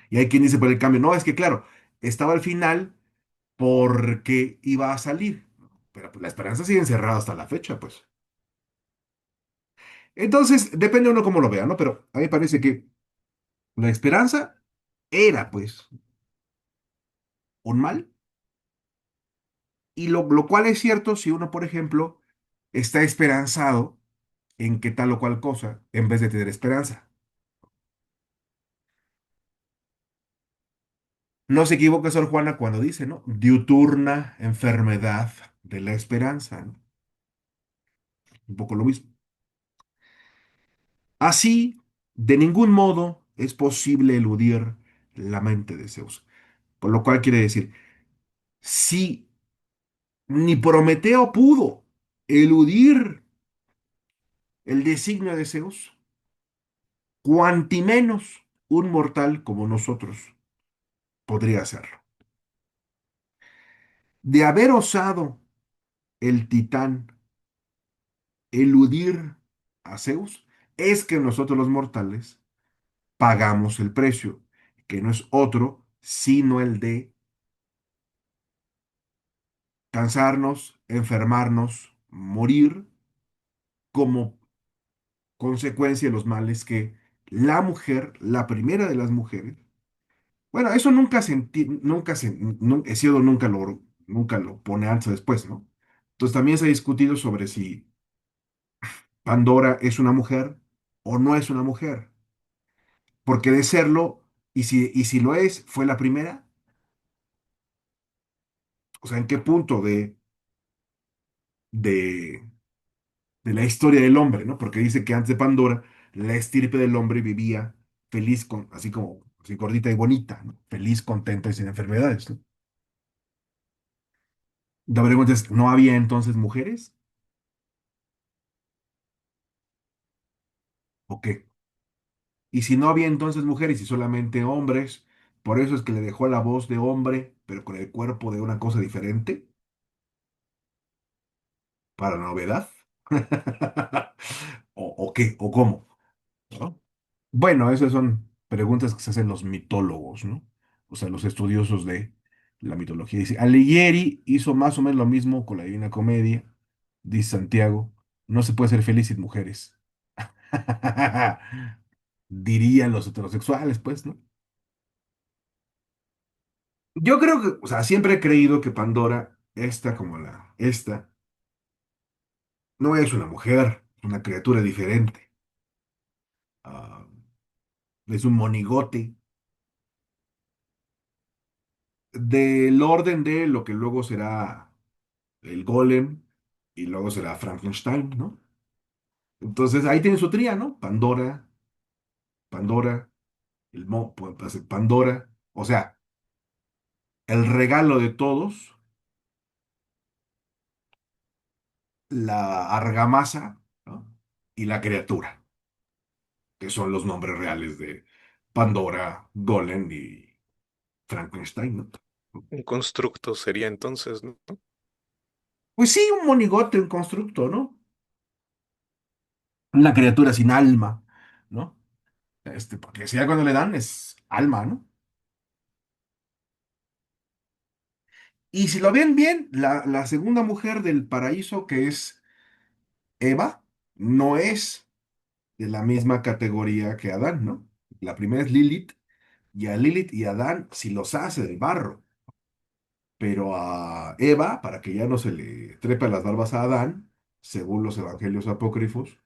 Y hay quien dice por el cambio, no, es que claro, estaba al final porque iba a salir, ¿no? Pero pues la esperanza sigue encerrada hasta la fecha, pues. Entonces, depende uno cómo lo vea, ¿no? Pero a mí me parece que la esperanza era, pues, un mal, y lo cual es cierto si uno, por ejemplo, está esperanzado en que tal o cual cosa, en vez de tener esperanza. No se equivoca Sor Juana cuando dice, ¿no? Diuturna enfermedad de la esperanza, ¿no? Un poco lo mismo. Así, de ningún modo es posible eludir la mente de Zeus. Por lo cual quiere decir, si ni Prometeo pudo eludir el designio de Zeus, cuanti menos un mortal como nosotros podría hacerlo. De haber osado el titán eludir a Zeus, es que nosotros los mortales pagamos el precio, que no es otro sino el de cansarnos, enfermarnos, morir como consecuencia de los males que la mujer, la primera de las mujeres, bueno, eso nunca se, nunca se, Hesíodo nunca lo pone antes o después, ¿no? Entonces también se ha discutido sobre si Pandora es una mujer o no es una mujer, porque de serlo, y si lo es, fue la primera, o sea, ¿en qué punto de, de la historia del hombre, ¿no? Porque dice que antes de Pandora, la estirpe del hombre vivía feliz, así como así gordita y bonita, ¿no? Feliz, contenta y sin enfermedades, ¿no? La pregunta es, ¿no había entonces mujeres? ¿O qué? Y si no había entonces mujeres y solamente hombres, por eso es que le dejó la voz de hombre, pero con el cuerpo de una cosa diferente, para novedad. ¿O qué? ¿O cómo? ¿No? Bueno, esas son preguntas que se hacen los mitólogos, ¿no? O sea, los estudiosos de la mitología. Dice, Alighieri hizo más o menos lo mismo con la Divina Comedia, dice Santiago, no se puede ser feliz sin mujeres. Dirían los heterosexuales, pues, ¿no? Yo creo que, o sea, siempre he creído que Pandora, esta, no es una mujer, es una criatura diferente. Ah, es un monigote del orden de lo que luego será el Golem y luego será Frankenstein, ¿no? Entonces ahí tiene su tría, ¿no? Pandora, pues, Pandora, o sea, el regalo de todos, la argamasa, ¿no? Y la criatura, que son los nombres reales de Pandora, Golem y Frankenstein, ¿no? Un constructo sería entonces, ¿no? Pues sí, un monigote, un constructo, ¿no? Una criatura sin alma, ¿no? Porque si algo no le dan es alma, ¿no? Y si lo ven bien, la segunda mujer del paraíso, que es Eva, no es de la misma categoría que Adán, ¿no? La primera es Lilith, y a Lilith y Adán sí los hace del barro, pero a Eva, para que ya no se le trepe las barbas a Adán, según los evangelios apócrifos,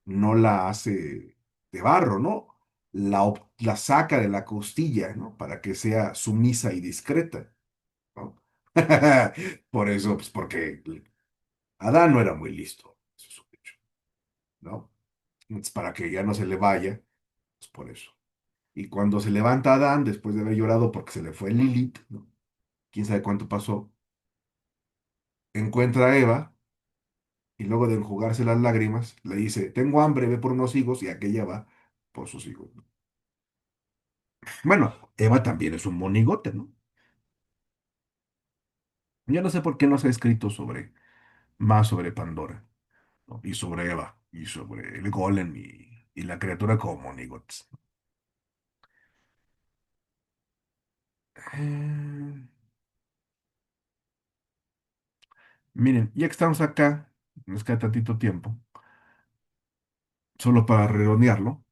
no la hace de barro, ¿no? La saca de la costilla, ¿no? Para que sea sumisa y discreta, ¿no? Por eso, pues porque Adán no era muy listo, eso es un hecho, ¿no? Entonces, para que ya no se le vaya, pues por eso. Y cuando se levanta Adán, después de haber llorado porque se le fue Lilith, ¿no? Quién sabe cuánto pasó, encuentra a Eva y luego de enjugarse las lágrimas, le dice, tengo hambre, ve por unos higos, y aquella va por sus higos, ¿no? Bueno, Eva también es un monigote, ¿no? Yo no sé por qué no se ha escrito más sobre Pandora, ¿no? Y sobre Eva, y sobre el golem y la criatura como monigotes. Eh, Miren, ya que estamos acá, nos queda tantito tiempo, solo para redondearlo,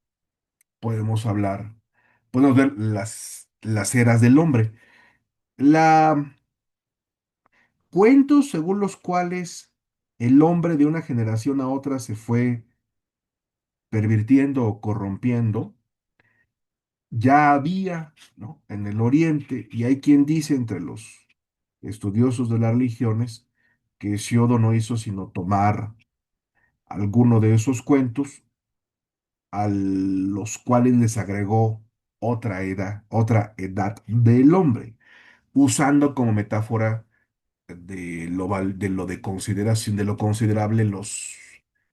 podemos ver las eras del hombre. La cuentos según los cuales el hombre de una generación a otra se fue pervirtiendo o corrompiendo, ya había, ¿no? En el Oriente, y hay quien dice entre los estudiosos de las religiones que Hesiodo no hizo sino tomar alguno de esos cuentos a los cuales les agregó otra edad del hombre, usando como metáfora de lo de consideración, de lo considerable los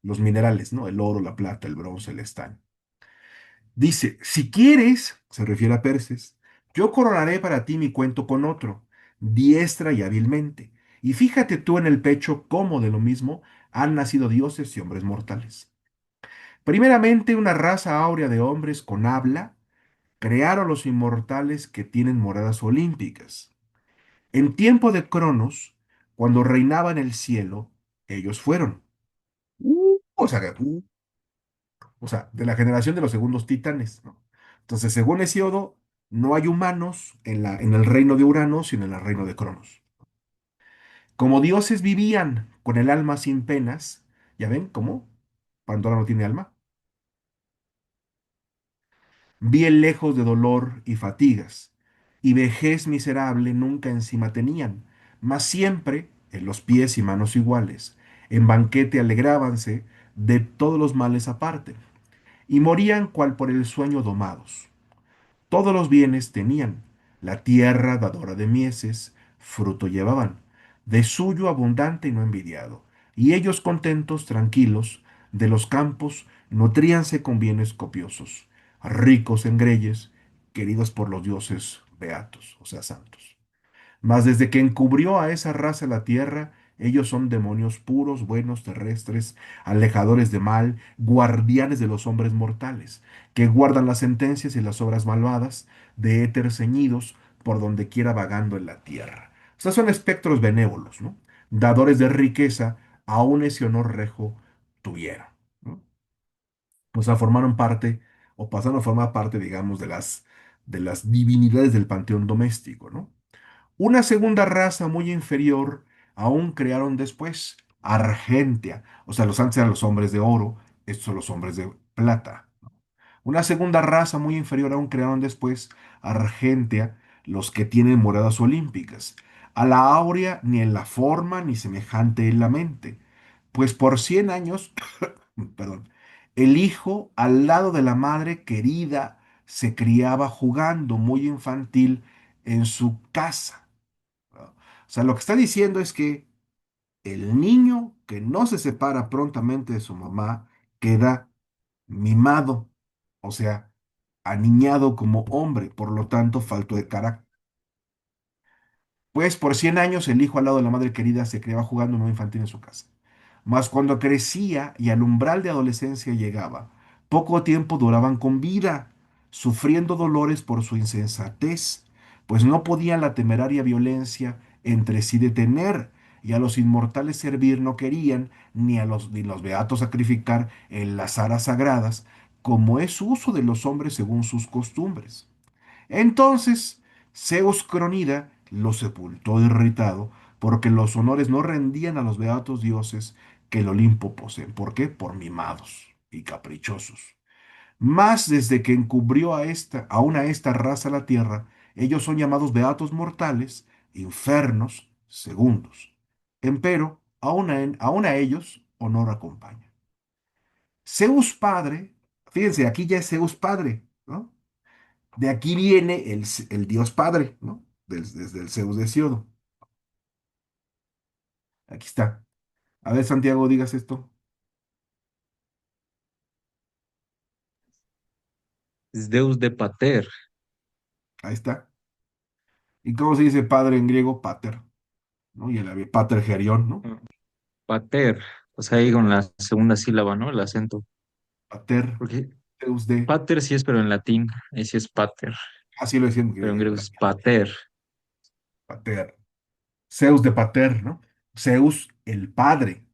minerales, ¿no? El oro, la plata, el bronce, el estaño. Dice, si quieres, se refiere a Perses, yo coronaré para ti mi cuento con otro, diestra y hábilmente. Y fíjate tú en el pecho cómo de lo mismo han nacido dioses y hombres mortales. Primeramente, una raza áurea de hombres con habla crearon los inmortales que tienen moradas olímpicas. En tiempo de Cronos, cuando reinaba en el cielo, ellos fueron. O sea, de la generación de los segundos titanes, ¿no? Entonces, según Hesíodo, no hay humanos en el reino de Urano, sino en el reino de Cronos. Como dioses vivían con el alma sin penas, ¿ya ven cómo? Pandora no tiene alma. Bien lejos de dolor y fatigas, y vejez miserable nunca encima tenían, mas siempre en los pies y manos iguales. En banquete alegrábanse, de todos los males aparte, y morían cual por el sueño domados. Todos los bienes tenían, la tierra dadora de mieses, fruto llevaban, de suyo abundante y no envidiado. Y ellos contentos, tranquilos, de los campos, nutríanse con bienes copiosos. ricos en greyes, queridos por los dioses beatos, o sea, santos. Mas desde que encubrió a esa raza la tierra, ellos son demonios puros, buenos, terrestres, alejadores de mal, guardianes de los hombres mortales, que guardan las sentencias y las obras malvadas, de éter ceñidos, por donde quiera vagando en la tierra. O sea, son espectros benévolos, ¿no? Dadores de riqueza, aun ese honor rejo tuvieron, ¿no? O sea, formaron parte, o pasaron a formar parte, digamos, de las divinidades del panteón doméstico, ¿no? Una segunda raza muy inferior aún crearon después, Argentia. O sea, los antes eran los hombres de oro, estos son los hombres de plata. Una segunda raza muy inferior aún crearon después, Argentia, los que tienen moradas olímpicas. A la áurea ni en la forma ni semejante en la mente. Pues por 100 años, perdón, el hijo al lado de la madre querida se criaba jugando muy infantil en su casa. O sea, lo que está diciendo es que el niño que no se separa prontamente de su mamá queda mimado, o sea, aniñado como hombre, por lo tanto, falto de carácter. Pues por 100 años el hijo al lado de la madre querida se criaba jugando muy infantil en su casa. Mas cuando crecía y al umbral de adolescencia llegaba, poco tiempo duraban con vida, sufriendo dolores por su insensatez, pues no podían la temeraria violencia entre sí detener, y a los inmortales servir no querían, ni los beatos sacrificar en las aras sagradas, como es uso de los hombres según sus costumbres. Entonces, Zeus Cronida lo sepultó irritado, porque los honores no rendían a los beatos dioses que el Olimpo poseen. ¿Por qué? Por mimados y caprichosos. Más desde que encubrió aún a esta raza la tierra, ellos son llamados beatos mortales, infernos, segundos. Empero, aún a ellos honor acompaña. Zeus Padre, fíjense, aquí ya es Zeus Padre, ¿no? De aquí viene el Dios Padre, ¿no? Desde el Zeus de Siodo. Aquí está. A ver, Santiago, digas esto. Es Deus de Pater. Ahí está. ¿Y cómo se dice padre en griego? Pater, ¿no? Y el pater gerión, ¿no? Ah, Pater. O sea, ahí con la segunda sílaba, ¿no? El acento. Pater, Porque Zeus de. Pater sí es, pero en latín, ahí sí es Pater. Así lo decían Pero en griego es latín, Pater. Pater. Zeus de Pater, ¿no? Zeus el Padre.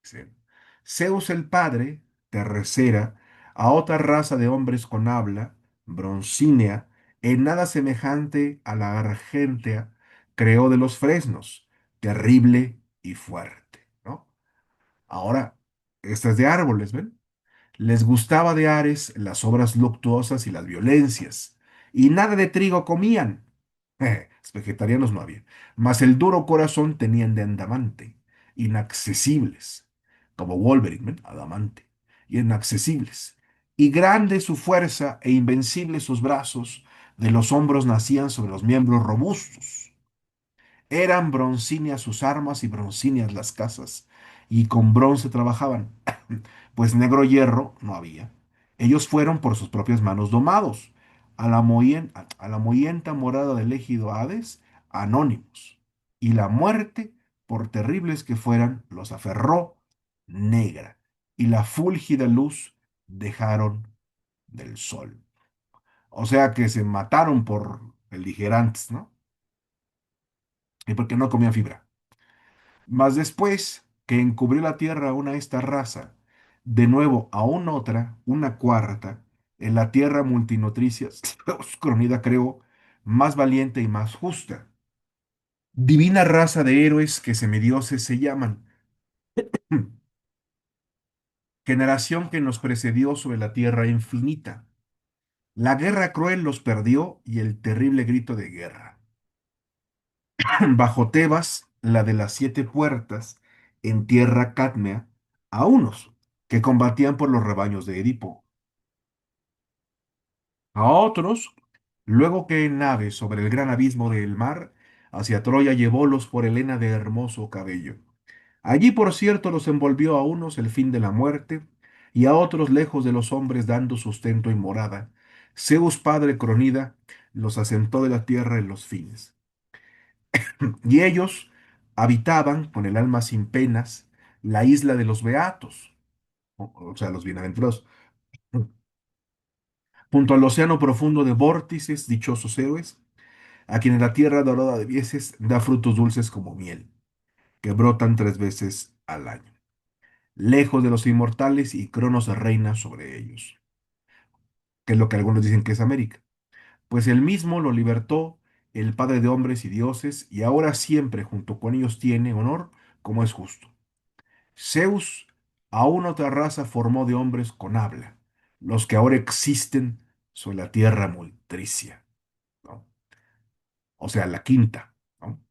Sí. Zeus el Padre, tercera, a otra raza de hombres con habla, broncínea, en nada semejante a la argentea, creó de los fresnos, terrible y fuerte, ¿no? Ahora, esta es de árboles, ¿ven? Les gustaba de Ares las obras luctuosas y las violencias, y nada de trigo comían. Vegetarianos no había, mas el duro corazón tenían de andamante, inaccesibles, como Wolverine, ¿ven? Adamante, y inaccesibles. Y grande su fuerza e invencibles sus brazos, de los hombros nacían sobre los miembros robustos. Eran broncíneas sus armas y broncíneas las casas, y con bronce trabajaban, pues negro hierro no había. Ellos fueron por sus propias manos domados, a la mohíenta morada del égido Hades, anónimos, y la muerte, por terribles que fueran, los aferró negra, y la fúlgida luz dejaron del sol. O sea que se mataron por beligerantes, ¿no? Y porque no comían fibra. Mas después que encubrió la tierra a una esta raza, de nuevo a una otra, una cuarta, en la tierra multinutricia, Cronida creó, más valiente y más justa. Divina raza de héroes que semidioses se llaman. Generación que nos precedió sobre la tierra infinita. La guerra cruel los perdió y el terrible grito de guerra. Bajo Tebas, la de las siete puertas, en tierra cátmea, a unos que combatían por los rebaños de Edipo, a otros, luego que en nave sobre el gran abismo del mar, hacia Troya llevólos por Helena de hermoso cabello. Allí, por cierto, los envolvió a unos el fin de la muerte, y a otros lejos de los hombres dando sustento y morada. Zeus padre Cronida los asentó de la tierra en los fines. Y ellos habitaban con el alma sin penas la isla de los beatos, o sea, los bienaventurados, junto al océano profundo de vórtices, dichosos héroes, a quienes la tierra dorada de vieses da frutos dulces como miel, que brotan 3 veces al año, lejos de los inmortales y Cronos reina sobre ellos, que es lo que algunos dicen que es América. Pues él mismo lo libertó, el Padre de hombres y dioses, y ahora siempre junto con ellos tiene honor como es justo. Zeus aún otra raza formó de hombres con habla, los que ahora existen sobre la tierra multricia, ¿no? O sea, la quinta, ¿no?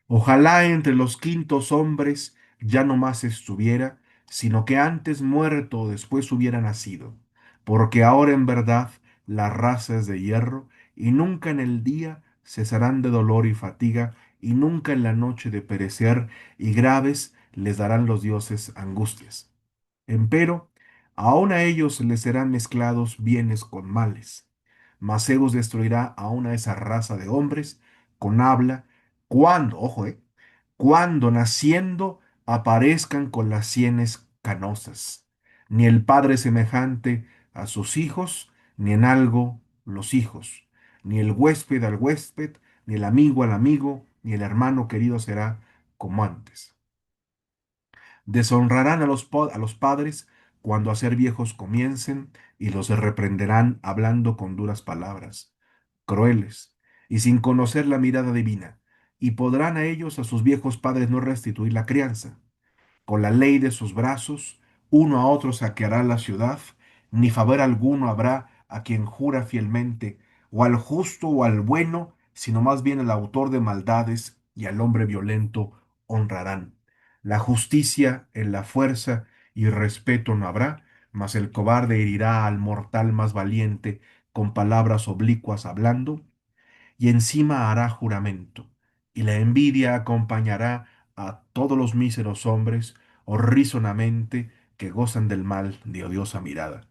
Ojalá entre los quintos hombres ya no más estuviera, sino que antes muerto o después hubiera nacido, porque ahora en verdad la raza es de hierro, y nunca en el día cesarán de dolor y fatiga, y nunca en la noche de perecer, y graves les darán los dioses angustias. Empero, aun a ellos les serán mezclados bienes con males. Mas Zeus destruirá aún a esa raza de hombres con habla, cuando, ojo, cuando naciendo aparezcan con las sienes canosas. Ni el padre semejante a sus hijos, ni en algo los hijos, ni el huésped al huésped, ni el amigo al amigo, ni el hermano querido será como antes. Deshonrarán a los padres cuando a ser viejos comiencen y los reprenderán hablando con duras palabras, crueles y sin conocer la mirada divina, y podrán a ellos, a sus viejos padres, no restituir la crianza. Con la ley de sus brazos, uno a otro saqueará la ciudad, ni favor alguno habrá a quien jura fielmente, o al justo o al bueno, sino más bien al autor de maldades y al hombre violento honrarán. La justicia en la fuerza y respeto no habrá, mas el cobarde herirá al mortal más valiente con palabras oblicuas hablando, y encima hará juramento, y la envidia acompañará a todos los míseros hombres horrisonamente que gozan del mal de odiosa mirada.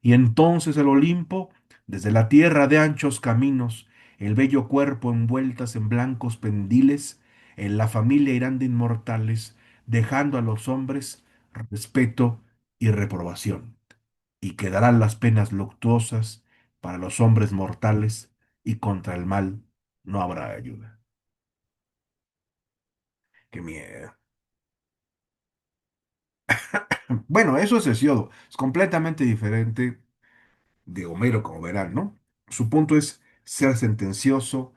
Y entonces el Olimpo, desde la tierra de anchos caminos, el bello cuerpo envueltas en blancos pendiles, en la familia irán de inmortales, dejando a los hombres respeto y reprobación y quedarán las penas luctuosas para los hombres mortales, y contra el mal no habrá ayuda. Qué miedo. Bueno, eso es Hesiodo. Es completamente diferente de Homero, como verán, ¿no? Su punto es ser sentencioso,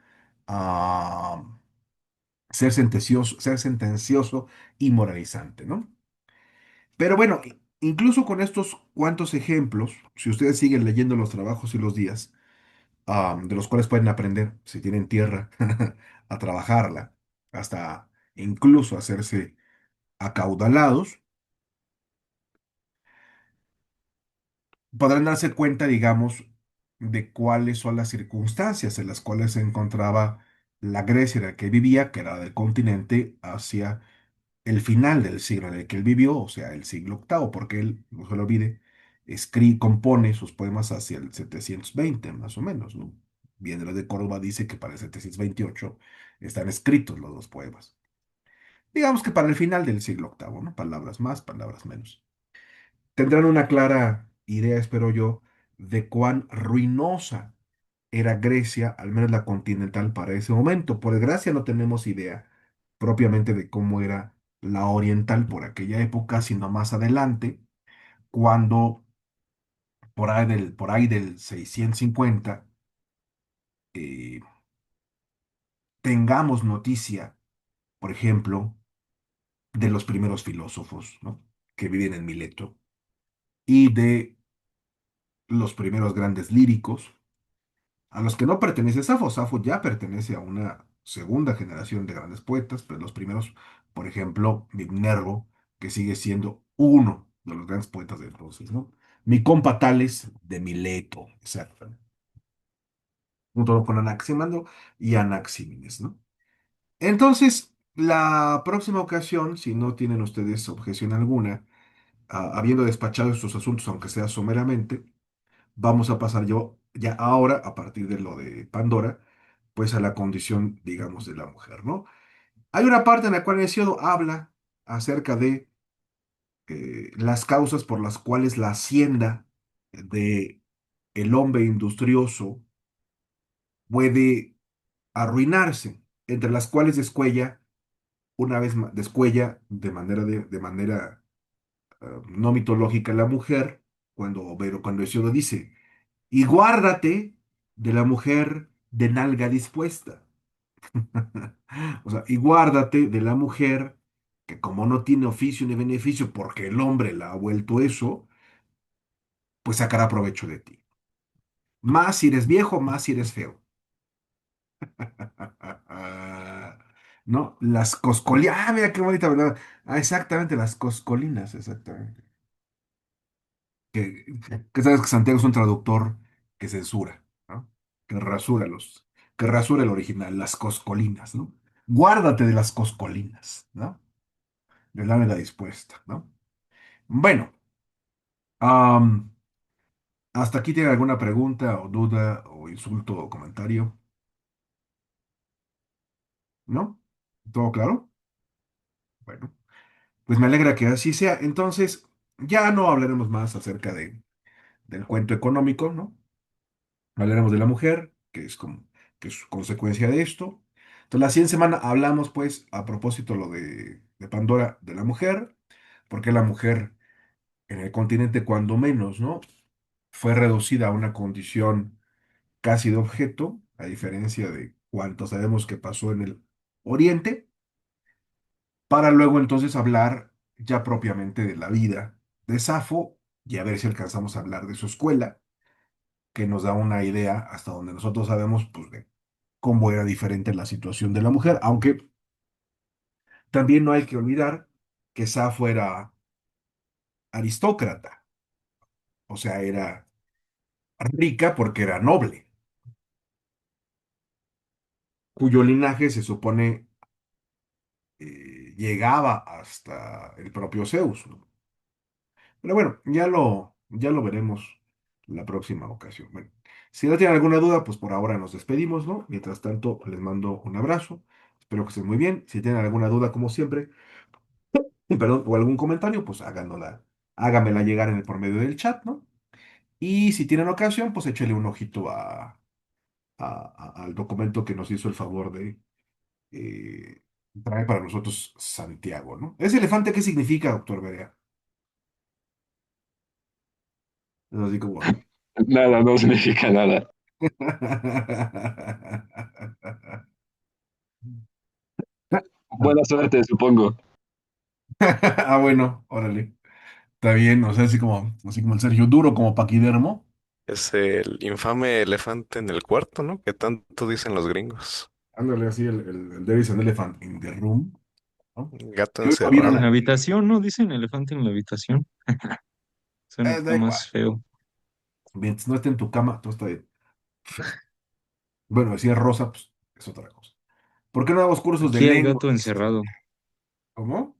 ah, ser sentencioso y moralizante, ¿no? Pero bueno, incluso con estos cuantos ejemplos, si ustedes siguen leyendo los trabajos y los días, de los cuales pueden aprender, si tienen tierra, a trabajarla, hasta incluso hacerse acaudalados, podrán darse cuenta, digamos, de cuáles son las circunstancias en las cuales se encontraba la Grecia en la que vivía, que era del continente, hacia el final del siglo en el que él vivió, o sea, el siglo octavo, porque él, no se lo olvide, compone sus poemas hacia el 720, más o menos, ¿no? Bien, de Córdoba dice que para el 728 están escritos los dos poemas. Digamos que para el final del siglo octavo, ¿no? Palabras más, palabras menos. Tendrán una clara idea, espero yo, de cuán ruinosa era Grecia, al menos la continental, para ese momento. Por desgracia no tenemos idea propiamente de cómo era la oriental por aquella época, sino más adelante, cuando por ahí del 650 eh, tengamos noticia, por ejemplo, de los primeros filósofos, ¿no? Que viven en Mileto y de los primeros grandes líricos a los que no pertenece Safo. Safo ya pertenece a una segunda generación de grandes poetas, pero los primeros, por ejemplo, Minervo, que sigue siendo uno de los grandes poetas de entonces, ¿no? Mi compa Tales de Mileto, exacto, junto con Anaximandro y Anaxímenes, ¿no? Entonces, la próxima ocasión, si no tienen ustedes objeción alguna, habiendo despachado estos asuntos, aunque sea someramente, vamos a pasar yo ya ahora, a partir de lo de Pandora, pues a la condición, digamos, de la mujer, ¿no? Hay una parte en la cual Hesíodo habla acerca de las causas por las cuales la hacienda de el hombre industrioso puede arruinarse, entre las cuales descuella, una vez más, descuella de manera no mitológica la mujer, cuando Hesíodo dice, y guárdate de la mujer de nalga dispuesta. O sea, y guárdate de la mujer que como no tiene oficio ni beneficio, porque el hombre la ha vuelto eso, pues sacará provecho de ti. Más si eres viejo, más si eres feo. ¿No? Las coscolinas. Ah, mira qué bonita, ¿verdad? Ah, exactamente, las coscolinas, exactamente. Que, que sabes que Santiago es un traductor que censura, ¿no? Que rasura que rasura el original, las coscolinas, ¿no? Guárdate de las coscolinas, ¿no? De la dispuesta, ¿no? Bueno, am, hasta aquí tiene alguna pregunta o duda o insulto o comentario, ¿no? ¿Todo claro? Bueno, pues me alegra que así sea. Entonces, ya no hablaremos más acerca del cuento económico, ¿no? Hablaremos de la mujer, que es consecuencia de esto. Entonces, la siguiente semana hablamos, pues, a propósito lo de Pandora, de la mujer, porque la mujer en el continente, cuando menos, ¿no? Fue reducida a una condición casi de objeto, a diferencia de cuánto sabemos que pasó en el Oriente, para luego entonces hablar ya propiamente de la vida de Safo y a ver si alcanzamos a hablar de su escuela, que nos da una idea hasta donde nosotros sabemos, pues, de cómo era diferente la situación de la mujer, aunque también no hay que olvidar que Safo era aristócrata, o sea, era rica porque era noble, cuyo linaje se supone llegaba hasta el propio Zeus, ¿no? Pero bueno, ya lo veremos la próxima ocasión. Bueno, si no tienen alguna duda, pues por ahora nos despedimos, ¿no? Mientras tanto, les mando un abrazo. Espero que estén muy bien. Si tienen alguna duda, como siempre, perdón, o algún comentario, pues háganmela llegar por medio del chat, ¿no? Y si tienen ocasión, pues échale un ojito al documento que nos hizo el favor de eh, traer para nosotros Santiago, ¿no? ¿Ese elefante qué significa, doctor Berea? Nos digo, bueno. Nada, no significa nada. Buena suerte, supongo. Ah, bueno, órale. Está bien, o sea, así como el Sergio Duro, como Paquidermo. Es el infame elefante en el cuarto, ¿no? Que tanto dicen los gringos. Ándale, así el There is an elephant in the room, ¿no? Gato Yo lo vi En la encerrado. habitación, ¿no? Dicen elefante en la habitación. Suena Da igual. más feo. Mientras no esté en tu cama, todo está bien. Bueno, si es rosa, pues es otra cosa. ¿Por qué no damos cursos de Aquí hay lengua? gato encerrado. ¿Cómo?